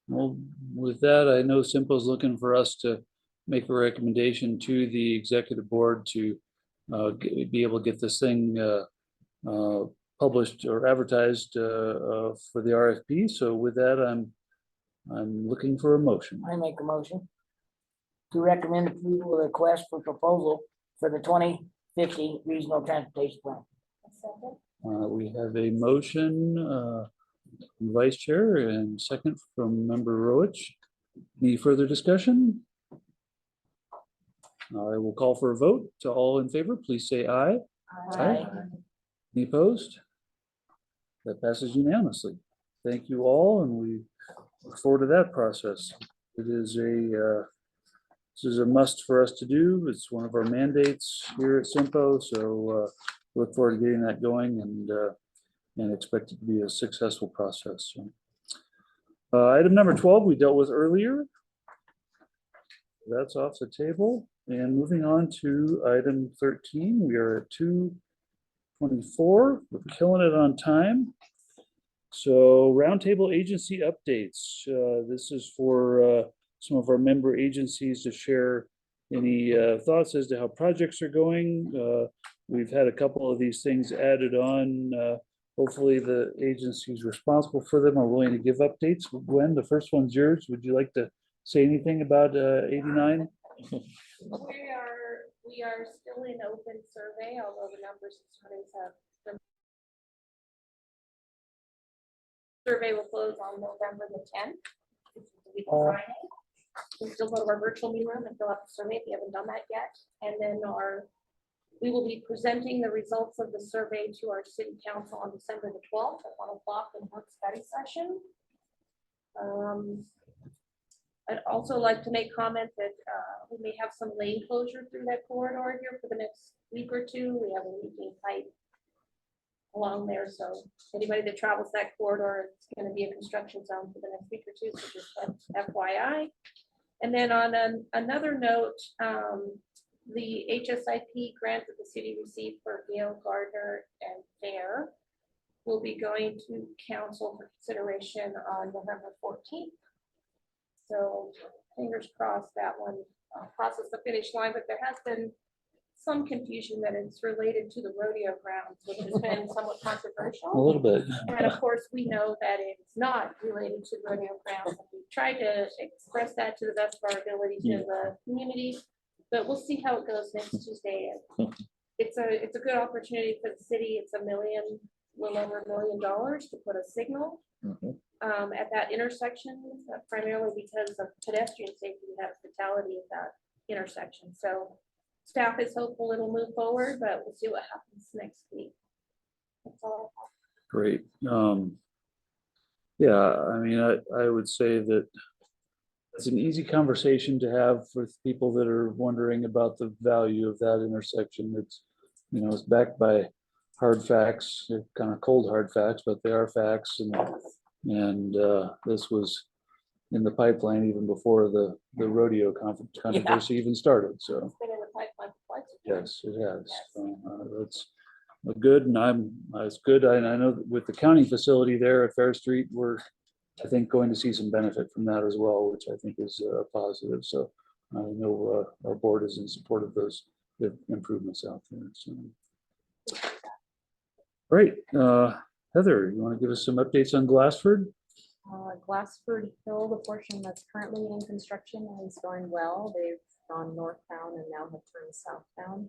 Well, with that, I know CYMPO is looking for us to make a recommendation to the executive board to be able to get this thing published or advertised for the RFP. So with that, I'm looking for a motion. I make a motion to recommend approval of the request for proposal for the 2050 regional transportation plan. We have a motion from Vice Chair and second from Member Roach. Any further discussion? I will call for a vote. To all in favor, please say aye. Aye. Any opposed? That passes unanimously. Thank you all, and we look forward to that process. It is this is a must for us to do. It's one of our mandates here at CYMPO, so look forward to getting that going and expect it to be a successful process. So, item number 12, we dealt with earlier. That's off the table. And moving on to item 13, we are at 2:24. We're killing it on time. So roundtable agency updates. This is for some of our member agencies to share any thoughts as to how projects are going. We've had a couple of these things added on. Hopefully the agencies responsible for them are willing to give updates. Gwen, the first one's yours. Would you like to say anything about 89? We are still in open survey, although the numbers and studies have. Survey will close on November the 10th. Which is the week of Friday. We still go to our virtual meeting room and fill out the survey if you haven't done that yet. And then we will be presenting the results of the survey to our city council on December the 12th at 1 o'clock in work study session. I'd also like to make comment that we may have some lane closure through that corridor here for the next week or two. We have a leaking pipe along there, so anybody that travels that corridor, it's going to be a construction zone for the next week or two, so just FYI. And then on another note, the HSIP grant that the city received for Gail Gardner and Fair will be going to council for consideration on November 14th. So fingers crossed that one crosses the finish line, but there has been some confusion that it's related to the rodeo grounds, which has been somewhat controversial. A little bit. And of course, we know that it's not related to rodeo grounds. We tried to express that to the best of our ability to the community, but we'll see how it goes next Tuesday. It's a good opportunity for the city. It's a little over $1 million to put a signal at that intersection, primarily because of pedestrian safety. We had a fatality at that intersection. So staff is hopeful it'll move forward, but we'll see what happens next week. That's all. Great. Yeah, I mean, I would say that it's an easy conversation to have with people that are wondering about the value of that intersection. It's, it's backed by hard facts, kind of cold hard facts, but they are facts. And this was in the pipeline even before the rodeo controversy even started. So It's been in the pipeline for quite some time. yes, it has. Yes. So, that's good, and it's good. I know that with the county facility there at Fair Street, we're, I think, going to see some benefit from that as well, which I think is positive. So I know our board is in support of those improvements out there. So great. Heather, you want to give us some updates on Glassford? Glassford Hill, the portion that's currently in construction, is going well. They've gone northbound and now have turned southbound.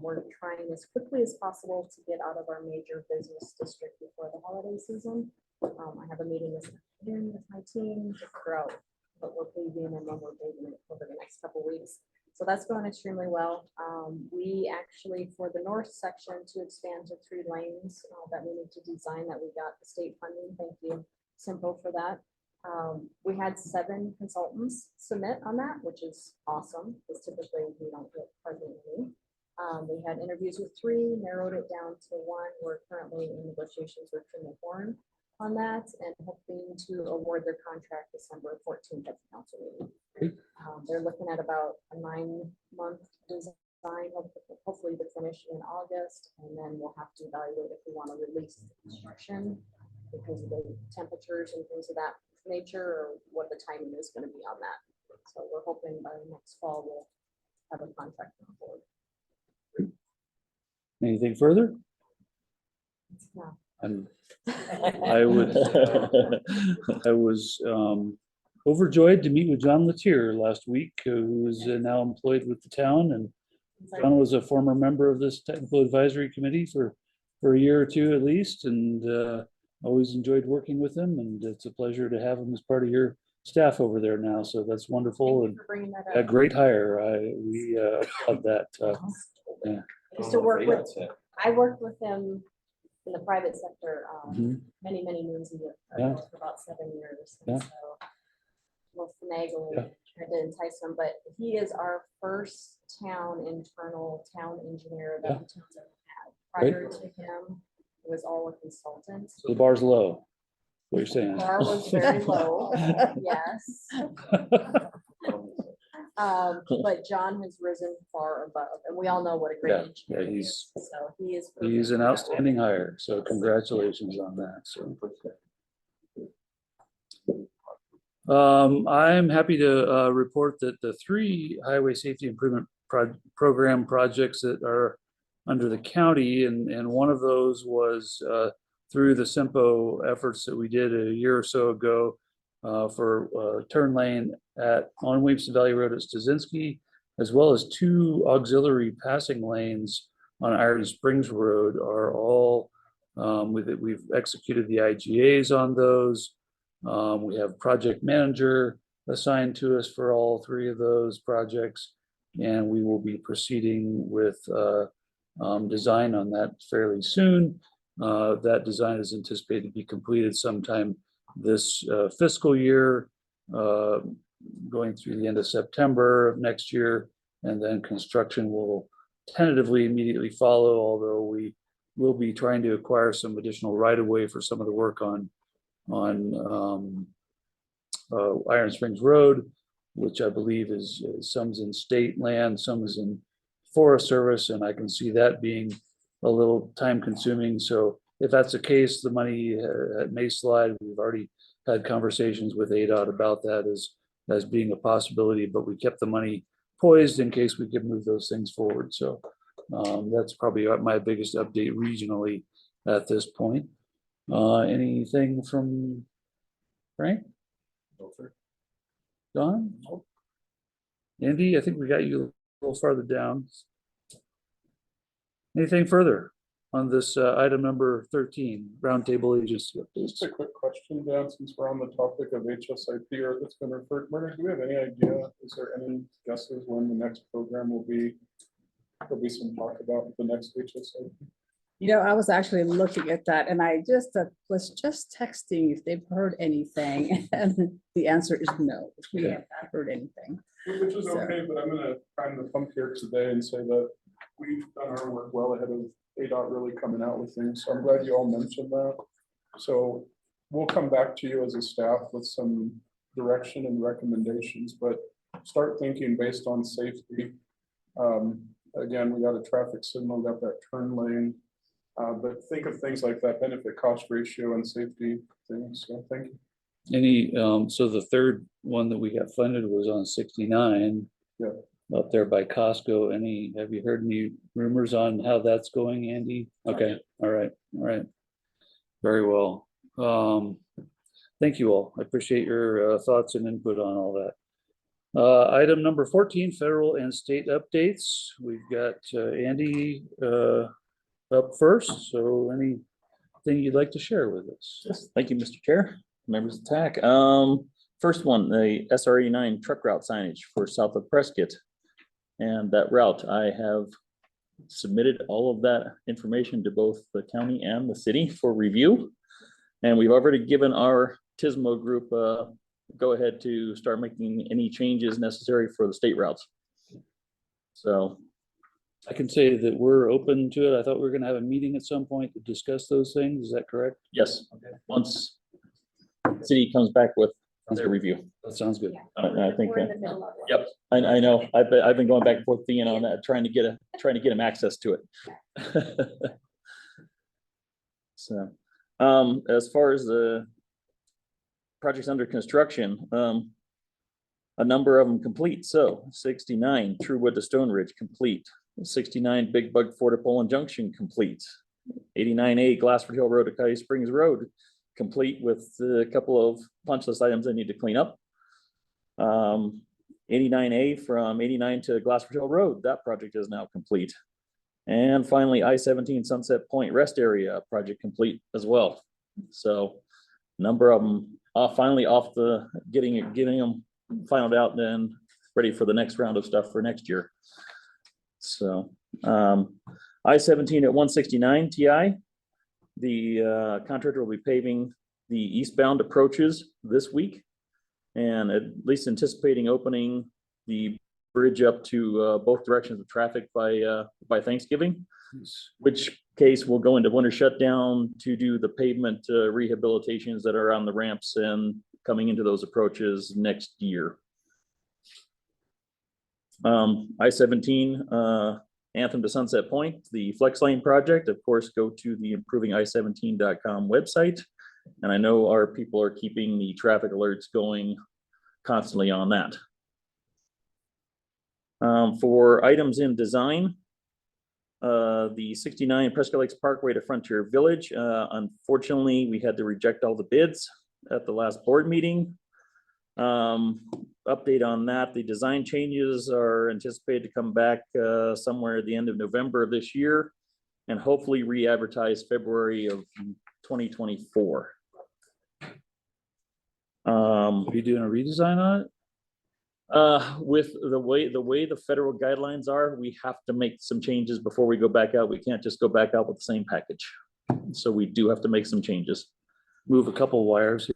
We're trying as quickly as possible to get out of our major business district before the holiday season. I have a meeting this afternoon with my team to figure out what we're paving and when we're paving it over the next couple of weeks. So that's going extremely well. We actually, for the north section, to expand to 3 lanes that we need to design, that we got the state funding. Thank you, CYMPO, for that. We had 7 consultants submit on that, which is awesome, because typically we don't get hardly any. We had interviews with 3, narrowed it down to 1. We're currently in negotiations with Trim and Horn on that, and hoping to award their contract December 14th at the council meeting. They're looking at about a 9-month design, hopefully to finish in August, and then we'll have to evaluate if we want to release the construction because of the temperatures and things of that nature, or what the timing is going to be on that. So we're hoping by next fall we'll have a contract on board. Anything further? Yeah. I was overjoyed to meet with John Latier last week, who is now employed with the town, and John was a former member of this technical advisory committee for a year or 2 at least, and always enjoyed working with him, and it's a pleasure to have him as part of your staff over there now. So that's wonderful, and a great hire. We applaud that. Yeah. I used to work with, I worked with him in the private sector many moons ago, for about 7 years. And so we'll finagle and try to entice him, but he is our first internal town engineer that the town's ever had. Prior to him, it was all a consultant. So the bar's low, what you're saying. Bar was very low, yes. But John has risen far above, and we all know what a great Yeah, engineer yeah, he is. So he is. He's an outstanding hire, so congratulations on that, so. I'm happy to report that the 3 highway safety improvement program projects that are under the county, and one of those was through the CYMPO efforts that we did a year or so ago for turn lane on Williamson Valley Road at Stasinski, as well as 2 auxiliary passing lanes on Iron Springs Road are all, we've executed the IGAs on those. We have project manager assigned to us for all 3 of those projects, and we will be proceeding with design on that fairly soon. That design is anticipated to be completed sometime this fiscal year, going through the end of September of next year, and then construction will tentatively immediately follow, although we will be trying to acquire some additional right-of-way for some of the work on Iron Springs Road, which I believe is some's in state land, some is in Forest Service, and I can see that being a little time consuming. So if that's the case, the money may slide. We've already had conversations with ADOT about that as being a possibility, but we kept the money poised in case we could move those things forward. So that's probably my biggest update regionally at this point. Anything from Frank? Don? Andy, I think we got you a little farther down. Anything further on this item number 13, roundtable agency updates? Just a quick question, Dan, since we're on the topic of HSIP, or that's been referred, Murray, do we have any idea, is there any guesses when the next program will be? There'll be some talk about the next HSIP. You know, I was actually looking at that and I just was just texting if they've heard anything. And the answer is no, we have not heard anything. Which is So- okay, but I'm gonna prime the pump here today and say that we've done our work well ahead of ADOT really coming out with things. So I'm glad you all mentioned that. So we'll come back to you as a staff with some direction and recommendations, but start thinking based on safety. Again, we got a traffic signal, got that turn lane. But think of things like that benefit cost ratio and safety things. So thank you. Any, so the third one that we got funded was on 69. Yeah. Up there by Costco. Have you heard any rumors on how that's going, Andy? Okay, all right. Very well. Thank you all. I appreciate your thoughts and input on all that. Item number 14, federal and state updates. We've got Andy up first. So anything you'd like to share with us? Yes, thank you, Mr. Chair, members of TAC. First one, the SRE 9 truck route signage for south of Prescott. And that route, I have submitted all of that information to both the county and the city for review. And we've already given our TSMO group go ahead to start making any changes necessary for the state routes. So I can say that we're open to it. I thought we were going to have a meeting at some point to discuss those things. Is that correct? yes, once the city comes back with their review. That sounds good. I think, We're in the middle of it. yep, I know. I've been going back and forth with Ian on that, trying to get him access to it. So, as far as the projects under construction, a number of them complete. So 69 Truewood to Stone Ridge complete. 69 Big Bug Fort to Poland Junction complete. 89A Glassford Hill Road to Coyote Springs Road complete with a couple of punch list items I need to clean up. 89A from 89 to Glassford Hill Road, that project is now complete. And finally, I-17 Sunset Point Rest Area project complete as well. So number of them finally off the getting them finalized out and ready for the next round of stuff for next year. So I-17 at 169 TI, the contractor will be paving the eastbound approaches this week, and at least anticipating opening the bridge up to both directions of traffic by Thanksgiving, which case, we'll go into winter shutdown to do the pavement rehabilitations that are on the ramps and coming into those approaches next year. I-17 Anthem to Sunset Point, the Flex Lane project, of course, go to the improvingi17.com website. And I know our people are keeping the traffic alerts going constantly on that. For items in design, the 69 Prescott Lakes Parkway to Frontier Village, unfortunately, we had to reject all the bids at the last board meeting. Update on that, the design changes are anticipated to come back somewhere at the end of November of this year and hopefully re-advertise February of 2024. Are you doing a redesign on it? With the way the federal guidelines are, we have to make some changes before we go back out. We can't just go back out with the same package. So we do have to make some changes. Move a couple wires.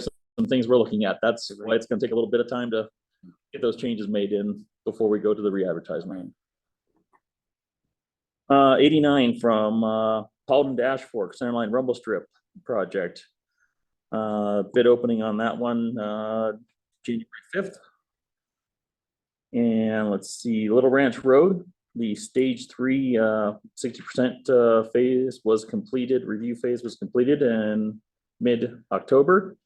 Some things we're looking at. That's why it's gonna take a little bit of time to get those changes made in before we go to the re-advertisement. 89 from Paulden to Ashfork, Centerline Rumble Strip project. Bid opening on that one, January 5th. And let's see, Little Ranch Road, the stage 3, 60% phase was completed, review phase was completed in mid-October.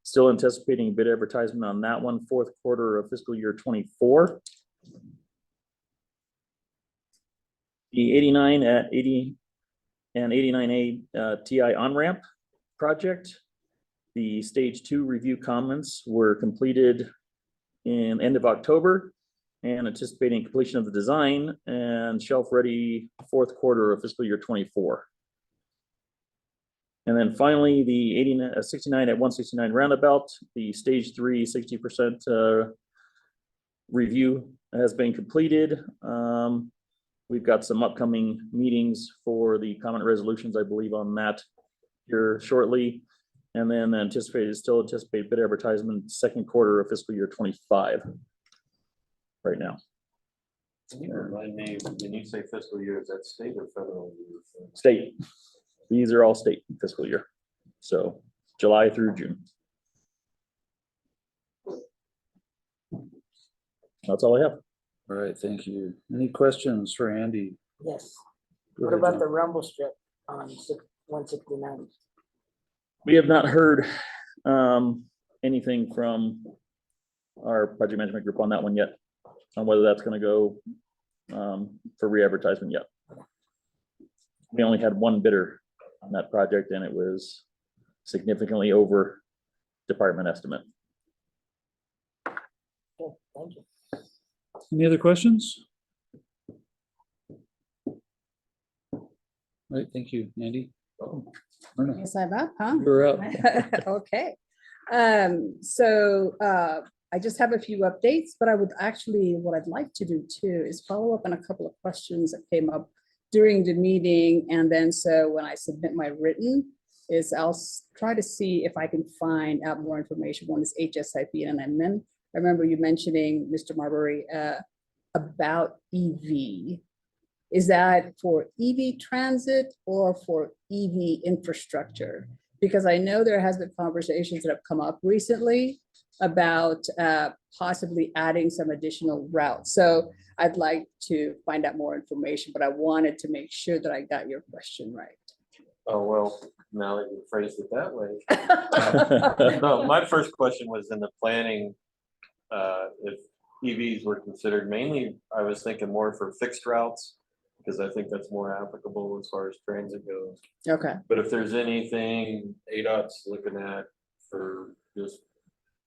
Still anticipating bid advertisement on that one, 4th quarter of fiscal year 24. The 89 at 80 and 89A TI on-ramp project. The stage 2 review comments were completed in end of October and anticipating completion of the design and shelf ready 4th quarter of fiscal year 24. And then finally, the 69 at 169 roundabout, the stage 3 60% review has been completed. We've got some upcoming meetings for the comment resolutions, I believe, on that here shortly. And then still anticipate bid advertisement 2nd quarter of fiscal year 25 right now. Can you remind me, when you say fiscal year, is that state or federal? State. These are all state fiscal year. So July through June. That's all I have. All right, thank you. Any questions for Andy? Yes. Go What ahead, about John. the rumble strip on 169? We have not heard anything from our project management group on that one yet, on whether that's going to go for re-advertisement yet. We only had one bidder on that project and it was significantly over department estimate. Okay, thank you. Any other questions? All right, thank you, Andy. Myrna, Yes, I'm up, huh? you're up. Okay. I just have a few updates, but what I'd like to do too is follow up on a couple of questions that came up during the meeting. And then so when I submit my written I'll try to see if I can find out more information. One is HSIP, and then I remember you mentioning, Mr. Marbury, about EV. Is that for EV transit or for EV infrastructure? Because I know there has been conversations that have come up recently about possibly adding some additional routes. So I'd like to find out more information, but I wanted to make sure that I got your question right. Oh, well, now that you phrased it that way. No, my first question was in the planning, if EVs were considered mainly, I was thinking more for fixed routes, because I think that's more applicable as far as transit goes. Okay. But if there's anything ADOT's looking at for just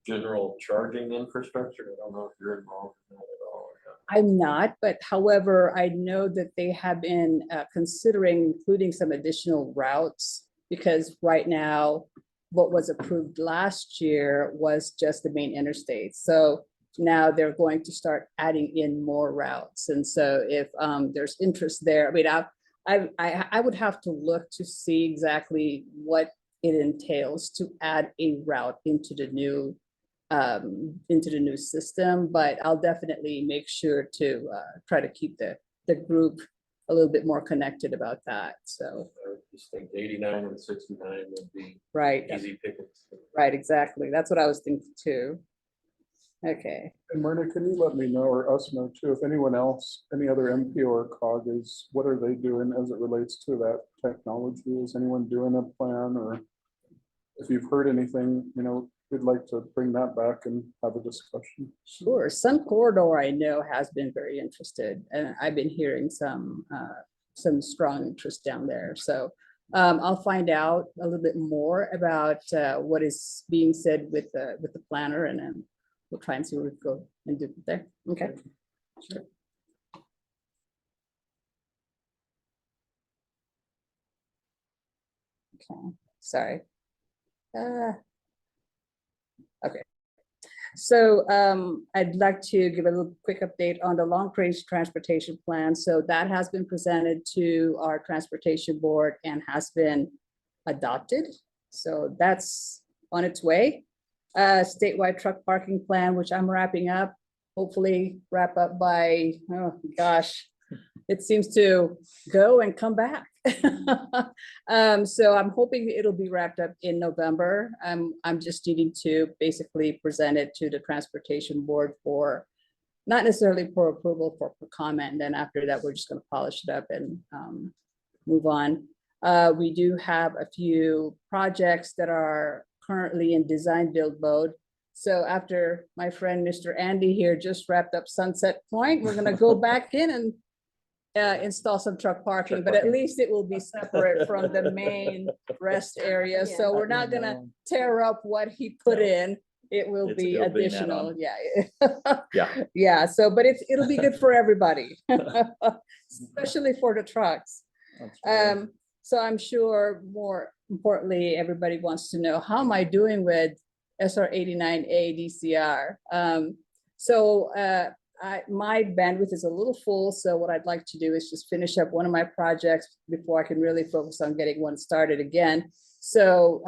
general charging infrastructure, I don't know if you're involved in that at all. I'm not, but however, I know that they have been considering including some additional routes, because right now, what was approved last year was just the main interstate. So now they're going to start adding in more routes. And so if there's interest there, I mean, I would have to look to see exactly what it entails to add a route into the new system, but I'll definitely make sure to try to keep the group a little bit more connected about that. So, I just think 89 and 69 would be right, easy pickings. right, exactly. That's what I was thinking too. Okay, And Myrna, can you let me know, or us know too, if anyone else, any other MP or COG is, what are they doing as it relates to that technology? Is anyone doing a plan, or if you've heard anything, you know, we'd like to bring that back and have a discussion. sure. Sun Corridor, I know, has been very interested, and I've been hearing some strong interest down there. So I'll find out a little bit more about what is being said with the planner, and then we'll try and see where we go and do there. Okay. Sure. Okay, sorry. Okay. So I'd like to give a little quick update on the long-range transportation plan. So that has been presented to our transportation board and has been adopted. So that's on its way. Statewide truck parking plan, which I'm wrapping up, hopefully wrap up by, oh gosh, it seems to go and come back. So I'm hoping it'll be wrapped up in November. I'm just needing to basically present it to the transportation board for, not necessarily for approval, for comment. And then after that, we're just going to polish it up and move on. We do have a few projects that are currently in design build mode. So after my friend, Mr. Andy here just wrapped up Sunset Point, we're going to go back in and install some truck parking, but at least it will be separate from the main rest area. So we're not gonna tear up what he put in. It will be It'll be an additional, add-on. yeah. Yeah. Yeah, so, but it'll be good for everybody, especially for the trucks. So I'm sure more importantly, everybody wants to know, how am I doing with SR 89A DCR? My bandwidth is a little full, so what I'd like to do is just finish up one of my projects before I can really focus on getting one started again. So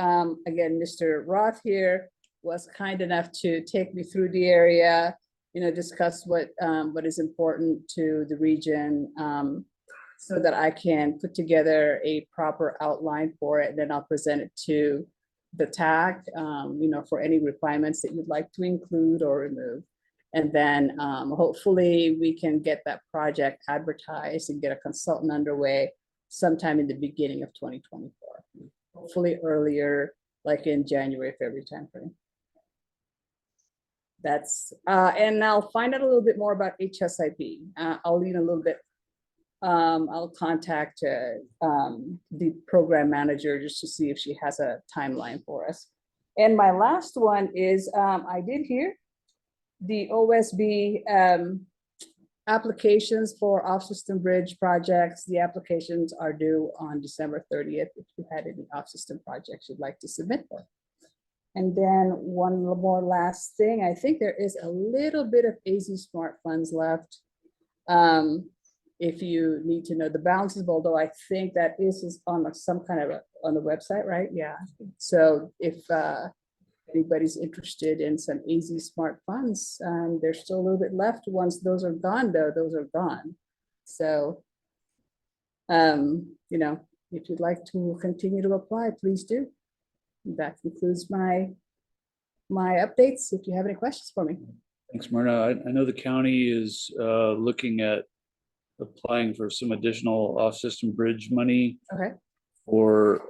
again, Mr. Roth here was kind enough to take me through the area, discuss what is important to the region, so that I can put together a proper outline for it. And then I'll present it to the TAC, for any requirements that you'd like to include or remove. And then hopefully we can get that project advertised and get a consultant underway sometime in the beginning of 2024. Hopefully earlier, like in January, February timeframe. That's, and I'll find out a little bit more about HSIP. I'll lean a little bit. I'll contact the program manager just to see if she has a timeline for us. And my last one is, I did hear the OSB applications for off-system bridge projects. The applications are due on December 30th. If you had any off-system projects you'd like to submit them. And then one more last thing, I think there is a little bit of AZ Smart funds left. If you need to know the balances, although I think that is on some kind of on the website, right? Yeah. So if anybody's interested in some AZ Smart funds, there's still a little bit left. Once those are gone, though, those are gone. So, if you'd like to continue to apply, please do. That concludes my updates. If you have any questions for me. Thanks, Myrna. I know the county is looking at applying for some additional off-system bridge money. Okay. For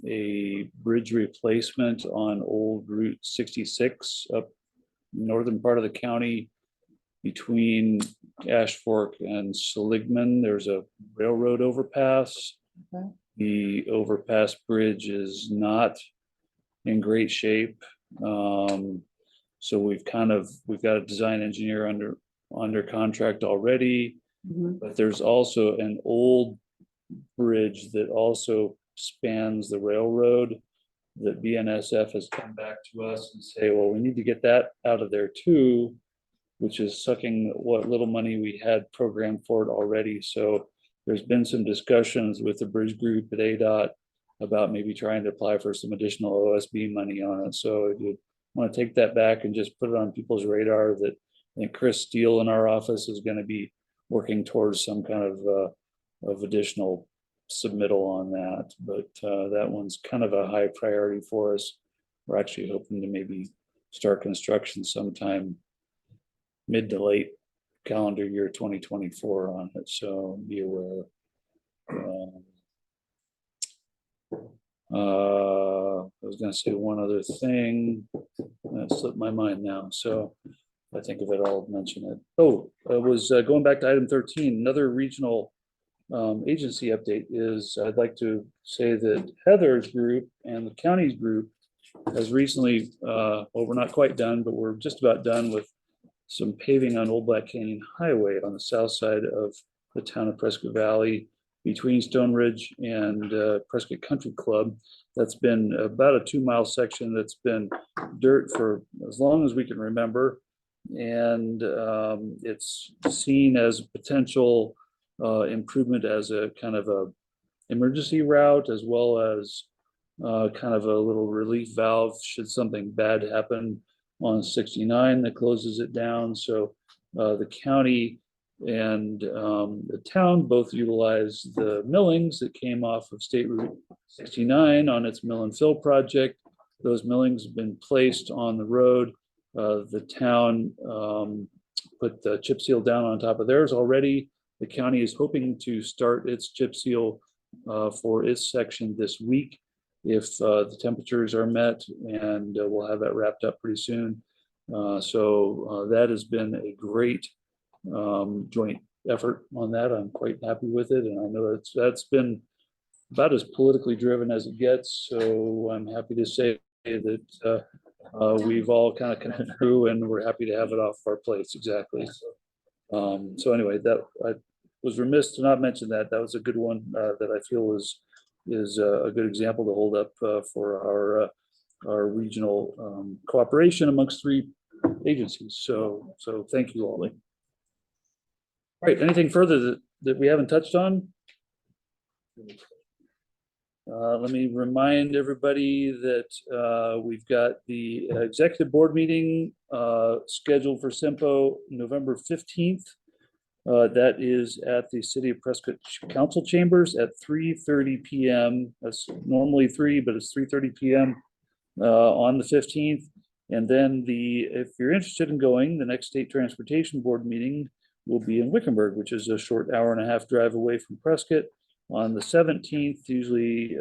a bridge replacement on old Route 66 up northern part of the county between Ash Fork and Seligman. There's a railroad overpass. Okay. The overpass bridge is not in great shape. So we've got a design engineer under contract already, but there's also an old bridge that also spans the railroad that BNSF has come back to us and say, well, we need to get that out of there too, which is sucking what little money we had programmed for it already. So there's been some discussions with the bridge group at ADOT about maybe trying to apply for some additional OSB money on it. So if you want to take that back and just put it on people's radar, that I think Chris Steele in our office is going to be working towards some kind of of additional submittal on that, but that one's kind of a high priority for us. We're actually hoping to maybe start construction sometime mid to late calendar year 2024 on it, so be aware. I was gonna say one other thing, that slipped my mind now, so if I think of it, I'll mention it. Oh, I was going back to item 13, another regional agency update is, I'd like to say that Heather's group and the county's group has recently, well, we're not quite done, but we're just about done with some paving on Old Black Canyon Highway on the south side of the town of Prescott Valley between Stone Ridge and Prescott Country Club. That's been about a 2-mile section that's been dirt for as long as we can remember. And it's seen as a potential improvement as a kind of a emergency route, as well as kind of a little relief valve should something bad happen on 69 that closes it down. So the county and the town both utilize the millings that came off of State Route 69 on its mill and fill project. Those millings have been placed on the road. The town put the chip seal down on top of theirs already. The county is hoping to start its chip seal for its section this week if the temperatures are met, and we'll have that wrapped up pretty soon. So that has been a great joint effort on that. I'm quite happy with it, and I know that's been about as politically driven as it gets. So I'm happy to say that we've all kind of come through, and we're happy to have it off our plates. Exactly. So anyway, that I was remiss to not mention that. That was a good one that I feel is a good example to hold up for our regional cooperation amongst 3 agencies. So thank you all. Right, anything further that we haven't touched on? Let me remind everybody that we've got the executive board meeting scheduled for CYMPO November 15th. That is at the City of Prescott Council Chambers at 3:30 p.m. That's normally 3, but it's 3:30 p.m. On the 15th. And then if you're interested in going, the next State Transportation Board meeting will be in Wickenburg, which is a short 1.5-hour drive away from Prescott. On the 17th, usually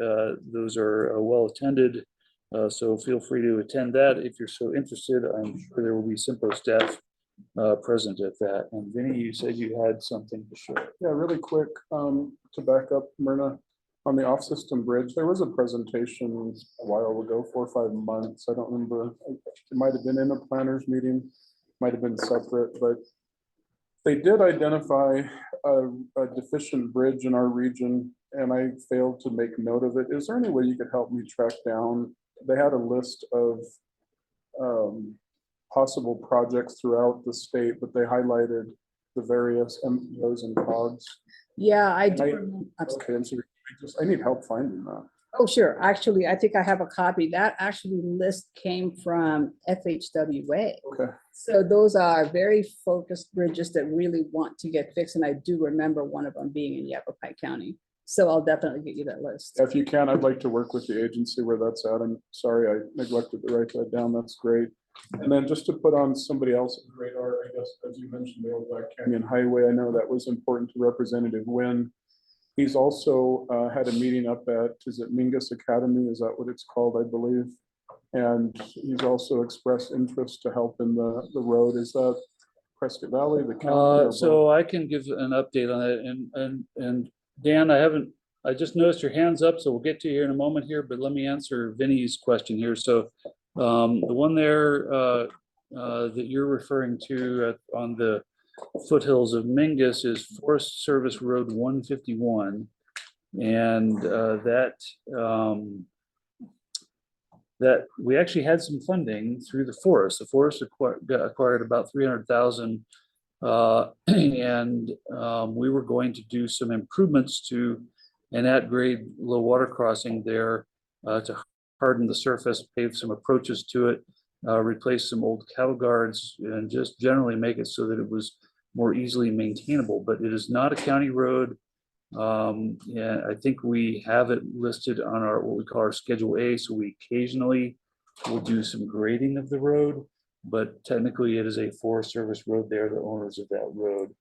those are well attended. So feel free to attend that if you're so interested. I'm sure there will be CYMPO staff present at that. And Vinny, you said you had something to share. Yeah, really quick, to back up, Myrna, on the off-system bridge, there was a presentation a while ago, 4 or 5 months. I don't remember. It might have been in a planners meeting, might have been separate, but they did identify a deficient bridge in our region, and I failed to make note of it. Is there any way you could help me track down? They had a list of possible projects throughout the state, but they highlighted the various MPOs and COGs. Yeah, I And do. Okay, I'm sorry. I need help finding that. Oh, sure. Actually, I think I have a copy. That actually list came from FHWA. Okay. So those are very focused bridges that really want to get fixed. And I do remember one of them being in Yavapai County. So I'll definitely get you that list. If you can, I'd like to work with the agency where that's at. I'm sorry, I neglected to write that down. That's great. And then just to put on somebody else's radar, I guess, as you mentioned, the Old Black Canyon Highway, I know that was important to Representative Wynn. He's also had a meeting up at, is it Mingus Academy? Is that what it's called, I believe? And he's also expressed interest to help in the road. Is that Prescott Valley, the county? So I can give an update on it. And Dan, I just noticed your hands up, so we'll get to you here in a moment here, but let me answer Vinny's question here. So the one there that you're referring to on the foothills of Mingus is Forest Service Road 151. And that we actually had some funding through the forest. The forest acquired about 300,000, and we were going to do some improvements to an at-grade low water crossing there to harden the surface, pave some approaches to it, replace some old cattle guards, and just generally make it so that it was more easily maintainable. But it is not a county road. Yeah, I think we have it listed on our, what we call our Schedule A, so we occasionally will do some grading of the road, but technically it is a Forest Service road. They're the owners of that road.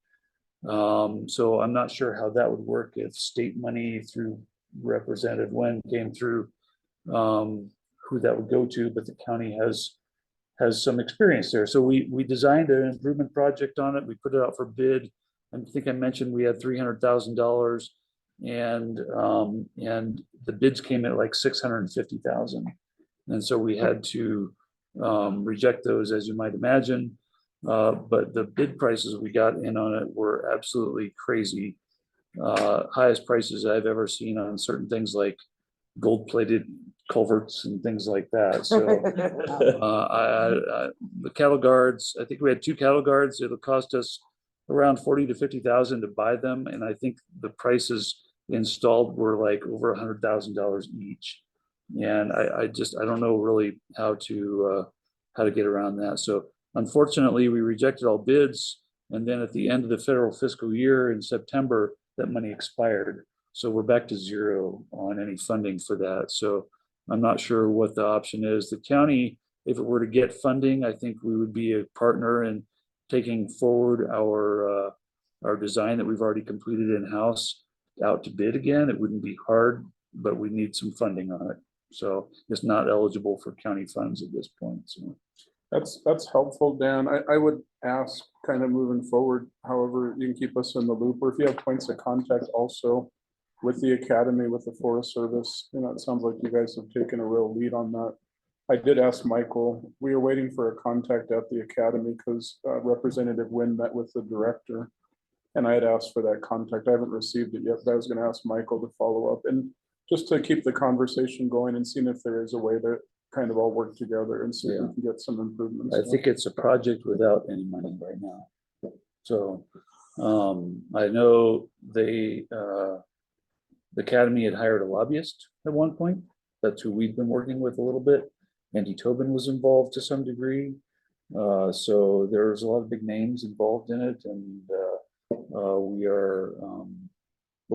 So I'm not sure how that would work if state money through Representative Wen came through, who that would go to, but the county has some experience there. So we designed an improvement project on it. We put it out for bid. I think I mentioned we had $300,000 and the bids came in at like 650,000. And so we had to reject those, as you might imagine. But the bid prices we got in on it were absolutely crazy. Highest prices I've ever seen on certain things like gold-plated culverts and things like that. So the cattle guards, I think we had 2 cattle guards. It'll cost us around 40 to 50,000 to buy them, and I think the prices installed were like over $100,000 each. And I don't know really how to get around that. So unfortunately, we rejected all bids, and then at the end of the federal fiscal year in September, that money expired. So we're back to zero on any funding for that. So I'm not sure what the option is. The county, if it were to get funding, I think we would be a partner in taking forward our design that we've already completed in-house out to bid again. It wouldn't be hard, but we need some funding on it. So it's not eligible for county funds at this point. So That's helpful, Dan. I would ask kind of moving forward, however, you can keep us in the loop, or if you have points of contact also with the academy, with the Forest Service. You know, it sounds like you guys have taken a real lead on that. I did ask Michael, we are waiting for a contact at the academy because Representative Wynn met with the director. And I had asked for that contact. I haven't received it yet, but I was gonna ask Michael to follow up and just to keep the conversation going and seeing if there is a way to kind of all work together and see if we can get some improvements. I think it's a project without any money right now. So I know the academy had hired a lobbyist at one point. That's who we've been working with a little bit. Andy Tobin was involved to some degree. So there's a lot of big names involved in it, and we're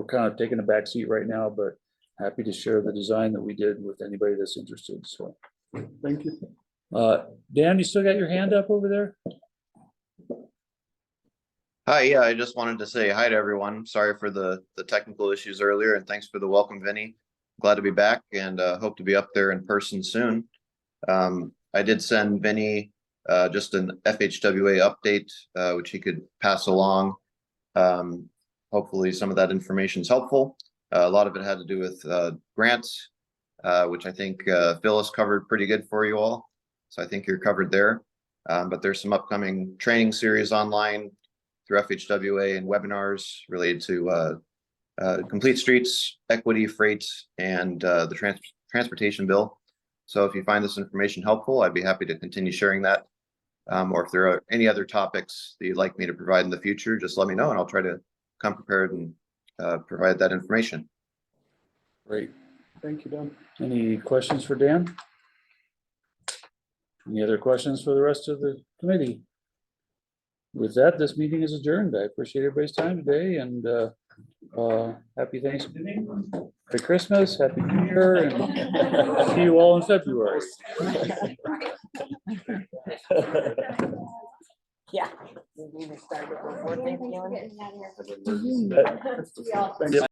kind of taking a back seat right now, but happy to share the design that we did with anybody that's interested. So thank you. Dan, you still got your hand up over there? Hi, yeah, I just wanted to say hi to everyone. Sorry for the technical issues earlier, and thanks for the welcome, Vinny. Glad to be back and hope to be up there in person soon. I did send Vinny just an FHWA update, which he could pass along. Hopefully some of that information is helpful. A lot of it had to do with grants, which I think Phyllis covered pretty good for you all. So I think you're covered there. But there's some upcoming training series online through FHWA and webinars related to complete streets, equity, freight, and the transportation bill. So if you find this information helpful, I'd be happy to continue sharing that. Or if there are any other topics that you'd like me to provide in the future, just let me know and I'll try to come prepared and provide that information. Great. Thank you, Dan. Any questions for Dan? Any other questions for the rest of the committee? With that, this meeting is adjourned. I appreciate everybody's time today, and happy Thanksgiving, Merry Christmas, Happy New Year, and see you all in February. Yeah. We even started before Thanksgiving. But-